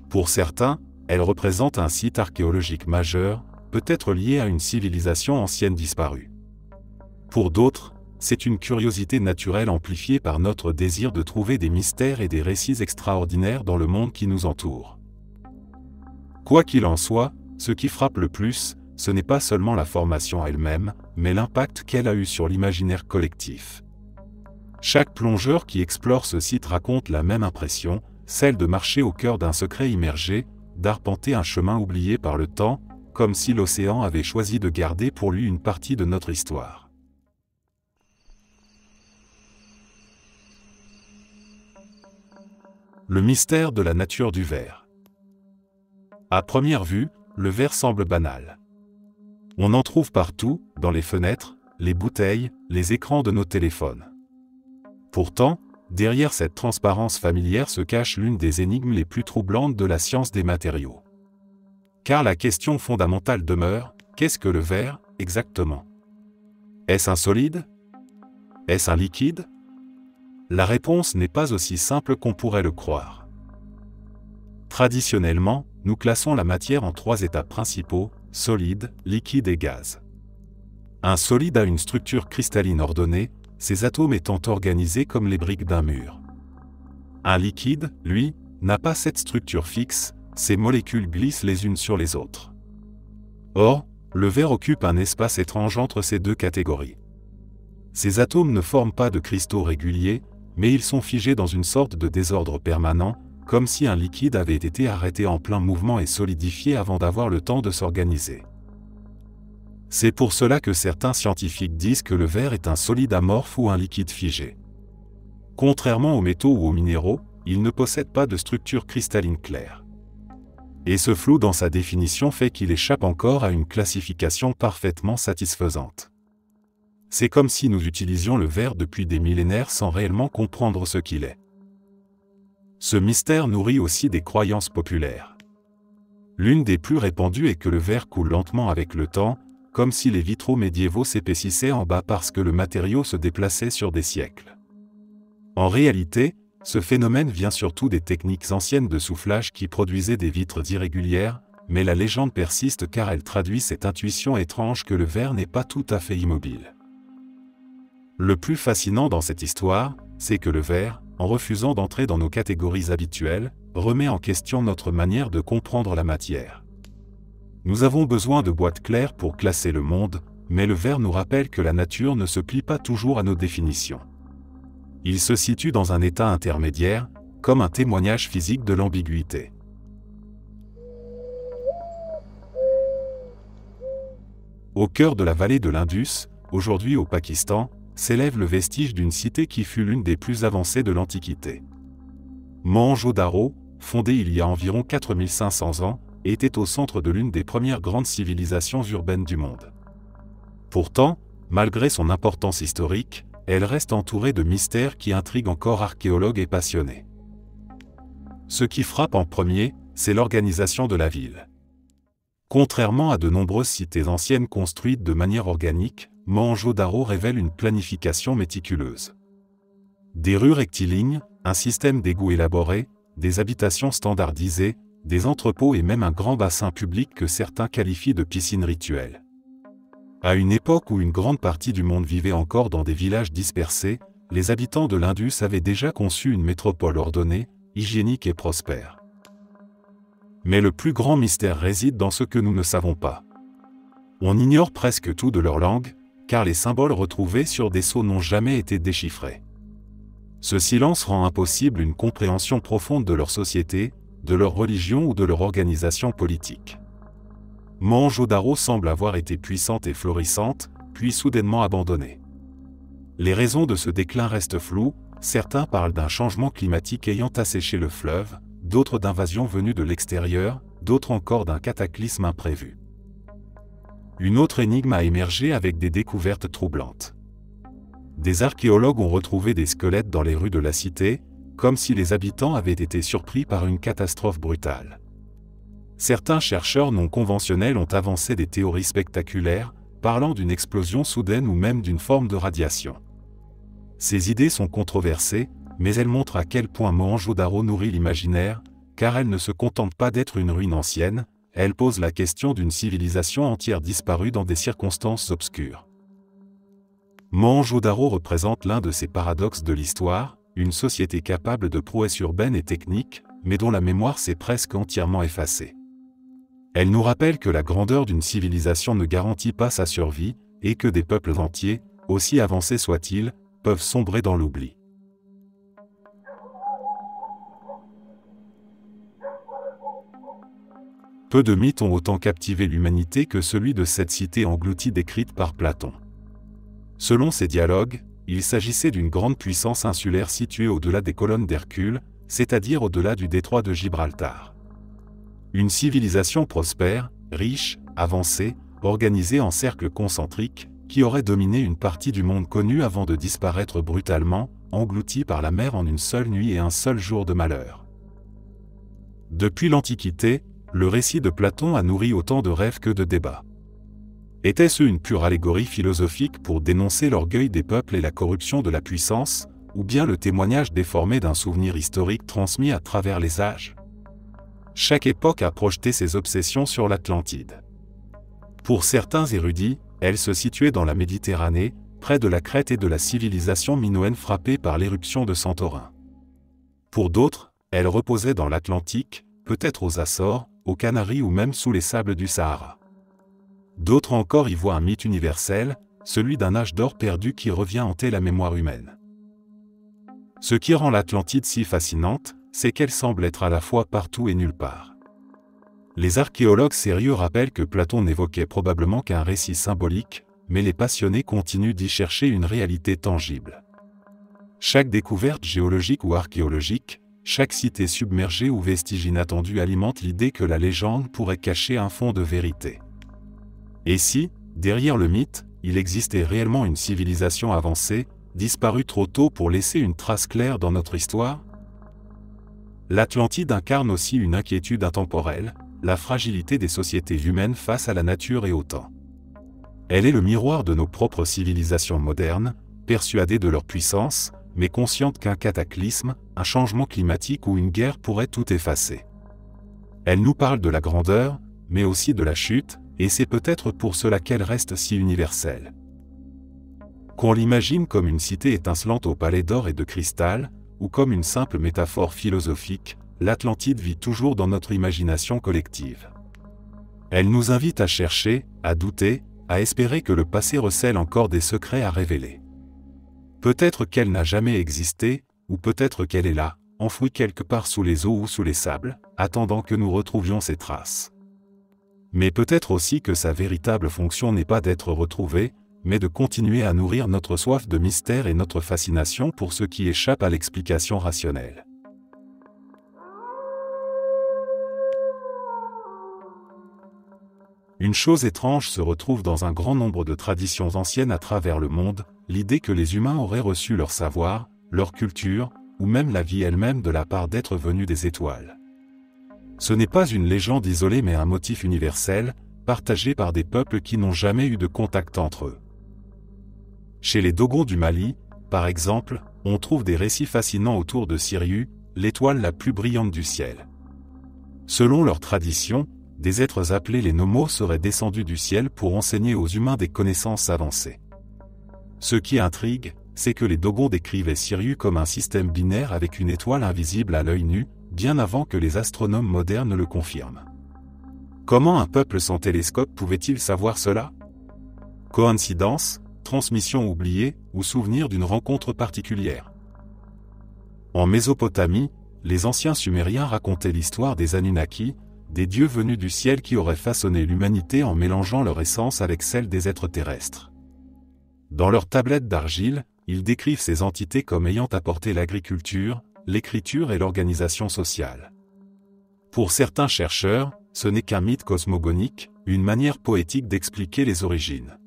Pour certains, elle représente un site archéologique majeur, peut-être lié à une civilisation ancienne disparue. Pour d'autres, c'est une curiosité naturelle amplifiée par notre désir de trouver des mystères et des récits extraordinaires dans le monde qui nous entoure. Quoi qu'il en soit, ce qui frappe le plus, ce n'est pas seulement la formation elle-même, mais l'impact qu'elle a eu sur l'imaginaire collectif. Chaque plongeur qui explore ce site raconte la même impression, celle de marcher au cœur d'un secret immergé, d'arpenter un chemin oublié par le temps, comme si l'océan avait choisi de garder pour lui une partie de notre histoire. Le mystère de la nature du verre. À première vue, le verre semble banal. On en trouve partout, dans les fenêtres, les bouteilles, les écrans de nos téléphones. Pourtant, derrière cette transparence familière se cache l'une des énigmes les plus troublantes de la science des matériaux. Car la question fondamentale demeure, qu'est-ce que le verre, exactement? Est-ce un solide? Est-ce un liquide? La réponse n'est pas aussi simple qu'on pourrait le croire. Traditionnellement, nous classons la matière en 3 états principaux, solide, liquide et gaz. Un solide a une structure cristalline ordonnée, ses atomes étant organisés comme les briques d'un mur. Un liquide, lui, n'a pas cette structure fixe, ses molécules glissent les unes sur les autres. Or, le verre occupe un espace étrange entre ces deux catégories. Ces atomes ne forment pas de cristaux réguliers, mais ils sont figés dans une sorte de désordre permanent, comme si un liquide avait été arrêté en plein mouvement et solidifié avant d'avoir le temps de s'organiser. C'est pour cela que certains scientifiques disent que le verre est un solide amorphe ou un liquide figé. Contrairement aux métaux ou aux minéraux, il ne possède pas de structure cristalline claire. Et ce flou dans sa définition fait qu'il échappe encore à une classification parfaitement satisfaisante. C'est comme si nous utilisions le verre depuis des millénaires sans réellement comprendre ce qu'il est. Ce mystère nourrit aussi des croyances populaires. L'une des plus répandues est que le verre coule lentement avec le temps, comme si les vitraux médiévaux s'épaississaient en bas parce que le matériau se déplaçait sur des siècles. En réalité, ce phénomène vient surtout des techniques anciennes de soufflage qui produisaient des vitres irrégulières, mais la légende persiste car elle traduit cette intuition étrange que le verre n'est pas tout à fait immobile. Le plus fascinant dans cette histoire, c'est que le verre, en refusant d'entrer dans nos catégories habituelles, remet en question notre manière de comprendre la matière. Nous avons besoin de boîtes claires pour classer le monde, mais le verre nous rappelle que la nature ne se plie pas toujours à nos définitions. Il se situe dans un état intermédiaire, comme un témoignage physique de l'ambiguïté. Au cœur de la vallée de l'Indus, aujourd'hui au Pakistan, s'élève le vestige d'une cité qui fut l'une des plus avancées de l'Antiquité. Mohenjo-Daro, fondée il y a environ 4500 ans, était au centre de l'une des premières grandes civilisations urbaines du monde. Pourtant, malgré son importance historique, elle reste entourée de mystères qui intriguent encore archéologues et passionnés. Ce qui frappe en premier, c'est l'organisation de la ville. Contrairement à de nombreuses cités anciennes construites de manière organique, Mohenjo-Daro révèle une planification méticuleuse. Des rues rectilignes, un système d'égouts élaboré, des habitations standardisées, des entrepôts et même un grand bassin public que certains qualifient de piscine rituelle. À une époque où une grande partie du monde vivait encore dans des villages dispersés, les habitants de l'Indus avaient déjà conçu une métropole ordonnée, hygiénique et prospère. Mais le plus grand mystère réside dans ce que nous ne savons pas. On ignore presque tout de leur langue, car les symboles retrouvés sur des sceaux n'ont jamais été déchiffrés. Ce silence rend impossible une compréhension profonde de leur société, de leur religion ou de leur organisation politique. Mohenjo-Daro semble avoir été puissante et florissante, puis soudainement abandonnée. Les raisons de ce déclin restent floues, certains parlent d'un changement climatique ayant asséché le fleuve, d'autres d'invasions venues de l'extérieur, d'autres encore d'un cataclysme imprévu. Une autre énigme a émergé avec des découvertes troublantes. Des archéologues ont retrouvé des squelettes dans les rues de la cité, comme si les habitants avaient été surpris par une catastrophe brutale. Certains chercheurs non conventionnels ont avancé des théories spectaculaires, parlant d'une explosion soudaine ou même d'une forme de radiation. Ces idées sont controversées, mais elles montrent à quel point Mohenjo-Daro nourrit l'imaginaire, car elle ne se contente pas d'être une ruine ancienne, elle pose la question d'une civilisation entière disparue dans des circonstances obscures. Mohenjo-Daro représente l'un de ces paradoxes de l'histoire, une société capable de prouesses urbaines et techniques, mais dont la mémoire s'est presque entièrement effacée. Elle nous rappelle que la grandeur d'une civilisation ne garantit pas sa survie, et que des peuples entiers, aussi avancés soient-ils, peuvent sombrer dans l'oubli. Peu de mythes ont autant captivé l'humanité que celui de cette cité engloutie décrite par Platon. Selon ces dialogues, il s'agissait d'une grande puissance insulaire située au-delà des colonnes d'Hercule, c'est-à-dire au-delà du détroit de Gibraltar. Une civilisation prospère, riche, avancée, organisée en cercles concentriques, qui aurait dominé une partie du monde connu avant de disparaître brutalement, engloutie par la mer en une seule nuit et un seul jour de malheur. Depuis l'Antiquité, le récit de Platon a nourri autant de rêves que de débats. Était-ce une pure allégorie philosophique pour dénoncer l'orgueil des peuples et la corruption de la puissance, ou bien le témoignage déformé d'un souvenir historique transmis à travers les âges? Chaque époque a projeté ses obsessions sur l'Atlantide. Pour certains érudits, elle se situait dans la Méditerranée, près de la Crète et de la civilisation minoenne frappée par l'éruption de Santorin. Pour d'autres, elle reposait dans l'Atlantique, peut-être aux Açores, aux Canaries ou même sous les sables du Sahara. D'autres encore y voient un mythe universel, celui d'un âge d'or perdu qui revient hanter la mémoire humaine. Ce qui rend l'Atlantide si fascinante, c'est qu'elle semble être à la fois partout et nulle part. Les archéologues sérieux rappellent que Platon n'évoquait probablement qu'un récit symbolique, mais les passionnés continuent d'y chercher une réalité tangible. Chaque découverte géologique ou archéologique, chaque cité submergée ou vestige inattendu alimente l'idée que la légende pourrait cacher un fond de vérité. Et si, derrière le mythe, il existait réellement une civilisation avancée, disparue trop tôt pour laisser une trace claire dans notre histoire? L'Atlantide incarne aussi une inquiétude intemporelle, la fragilité des sociétés humaines face à la nature et au temps. Elle est le miroir de nos propres civilisations modernes, persuadées de leur puissance, mais conscientes qu'un cataclysme, un changement climatique ou une guerre pourraient tout effacer. Elle nous parle de la grandeur, mais aussi de la chute, et c'est peut-être pour cela qu'elle reste si universelle. Qu'on l'imagine comme une cité étincelante aux palais d'or et de cristal, ou comme une simple métaphore philosophique, l'Atlantide vit toujours dans notre imagination collective. Elle nous invite à chercher, à douter, à espérer que le passé recèle encore des secrets à révéler. Peut-être qu'elle n'a jamais existé, ou peut-être qu'elle est là, enfouie quelque part sous les eaux ou sous les sables, attendant que nous retrouvions ses traces. Mais peut-être aussi que sa véritable fonction n'est pas d'être retrouvée, mais de continuer à nourrir notre soif de mystère et notre fascination pour ce qui échappe à l'explication rationnelle. Une chose étrange se retrouve dans un grand nombre de traditions anciennes à travers le monde, l'idée que les humains auraient reçu leur savoir, leur culture, ou même la vie elle-même de la part d'êtres venus des étoiles. Ce n'est pas une légende isolée mais un motif universel, partagé par des peuples qui n'ont jamais eu de contact entre eux. Chez les Dogons du Mali, par exemple, on trouve des récits fascinants autour de Sirius, l'étoile la plus brillante du ciel. Selon leur tradition, des êtres appelés les Nomos seraient descendus du ciel pour enseigner aux humains des connaissances avancées. Ce qui intrigue, c'est que les Dogons décrivaient Sirius comme un système binaire avec une étoile invisible à l'œil nu, bien avant que les astronomes modernes le confirment. Comment un peuple sans télescope pouvait-il savoir cela? Coïncidence, transmission oubliée, ou souvenir d'une rencontre particulière? En Mésopotamie, les anciens Sumériens racontaient l'histoire des Anunnaki, des dieux venus du ciel qui auraient façonné l'humanité en mélangeant leur essence avec celle des êtres terrestres. Dans leurs tablettes d'argile, ils décrivent ces entités comme ayant apporté l'agriculture, l'écriture et l'organisation sociale. Pour certains chercheurs, ce n'est qu'un mythe cosmogonique, une manière poétique d'expliquer les origines.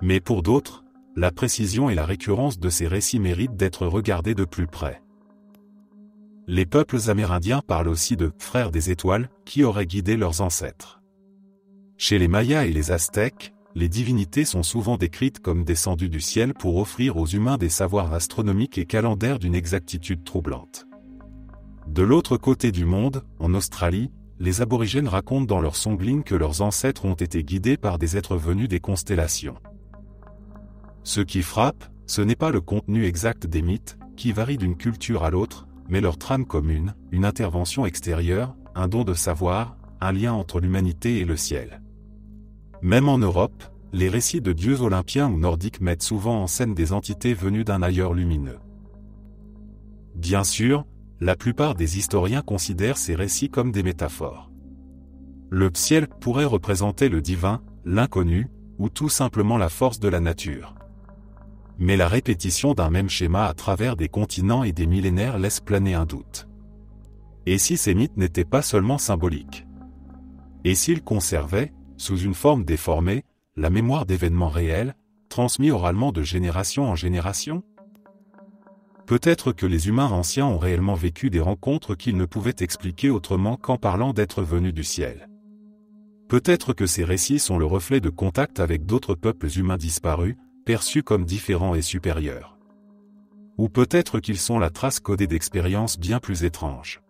Mais pour d'autres, la précision et la récurrence de ces récits méritent d'être regardés de plus près. Les peuples amérindiens parlent aussi de « frères des étoiles » qui auraient guidé leurs ancêtres. Chez les Mayas et les Aztèques, les divinités sont souvent décrites comme descendues du ciel pour offrir aux humains des savoirs astronomiques et calendaires d'une exactitude troublante. De l'autre côté du monde, en Australie, les aborigènes racontent dans leurs songlings que leurs ancêtres ont été guidés par des êtres venus des constellations. Ce qui frappe, ce n'est pas le contenu exact des mythes, qui varie d'une culture à l'autre, mais leur trame commune, une intervention extérieure, un don de savoir, un lien entre l'humanité et le ciel. Même en Europe, les récits de dieux olympiens ou nordiques mettent souvent en scène des entités venues d'un ailleurs lumineux. Bien sûr, la plupart des historiens considèrent ces récits comme des métaphores. Le ciel pourrait représenter le divin, l'inconnu, ou tout simplement la force de la nature. Mais la répétition d'un même schéma à travers des continents et des millénaires laisse planer un doute. Et si ces mythes n'étaient pas seulement symboliques? Et s'ils conservaient, sous une forme déformée, la mémoire d'événements réels, transmis oralement de génération en génération? Peut-être que les humains anciens ont réellement vécu des rencontres qu'ils ne pouvaient expliquer autrement qu'en parlant d'êtres venus du ciel. Peut-être que ces récits sont le reflet de contacts avec d'autres peuples humains disparus, perçus comme différents et supérieurs. Ou peut-être qu'ils sont la trace codée d'expériences bien plus étranges.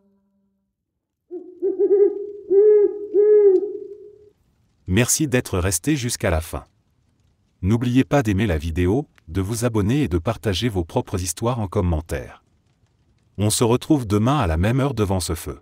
Merci d'être resté jusqu'à la fin. N'oubliez pas d'aimer la vidéo, de vous abonner et de partager vos propres histoires en commentaire. On se retrouve demain à la même heure devant ce feu.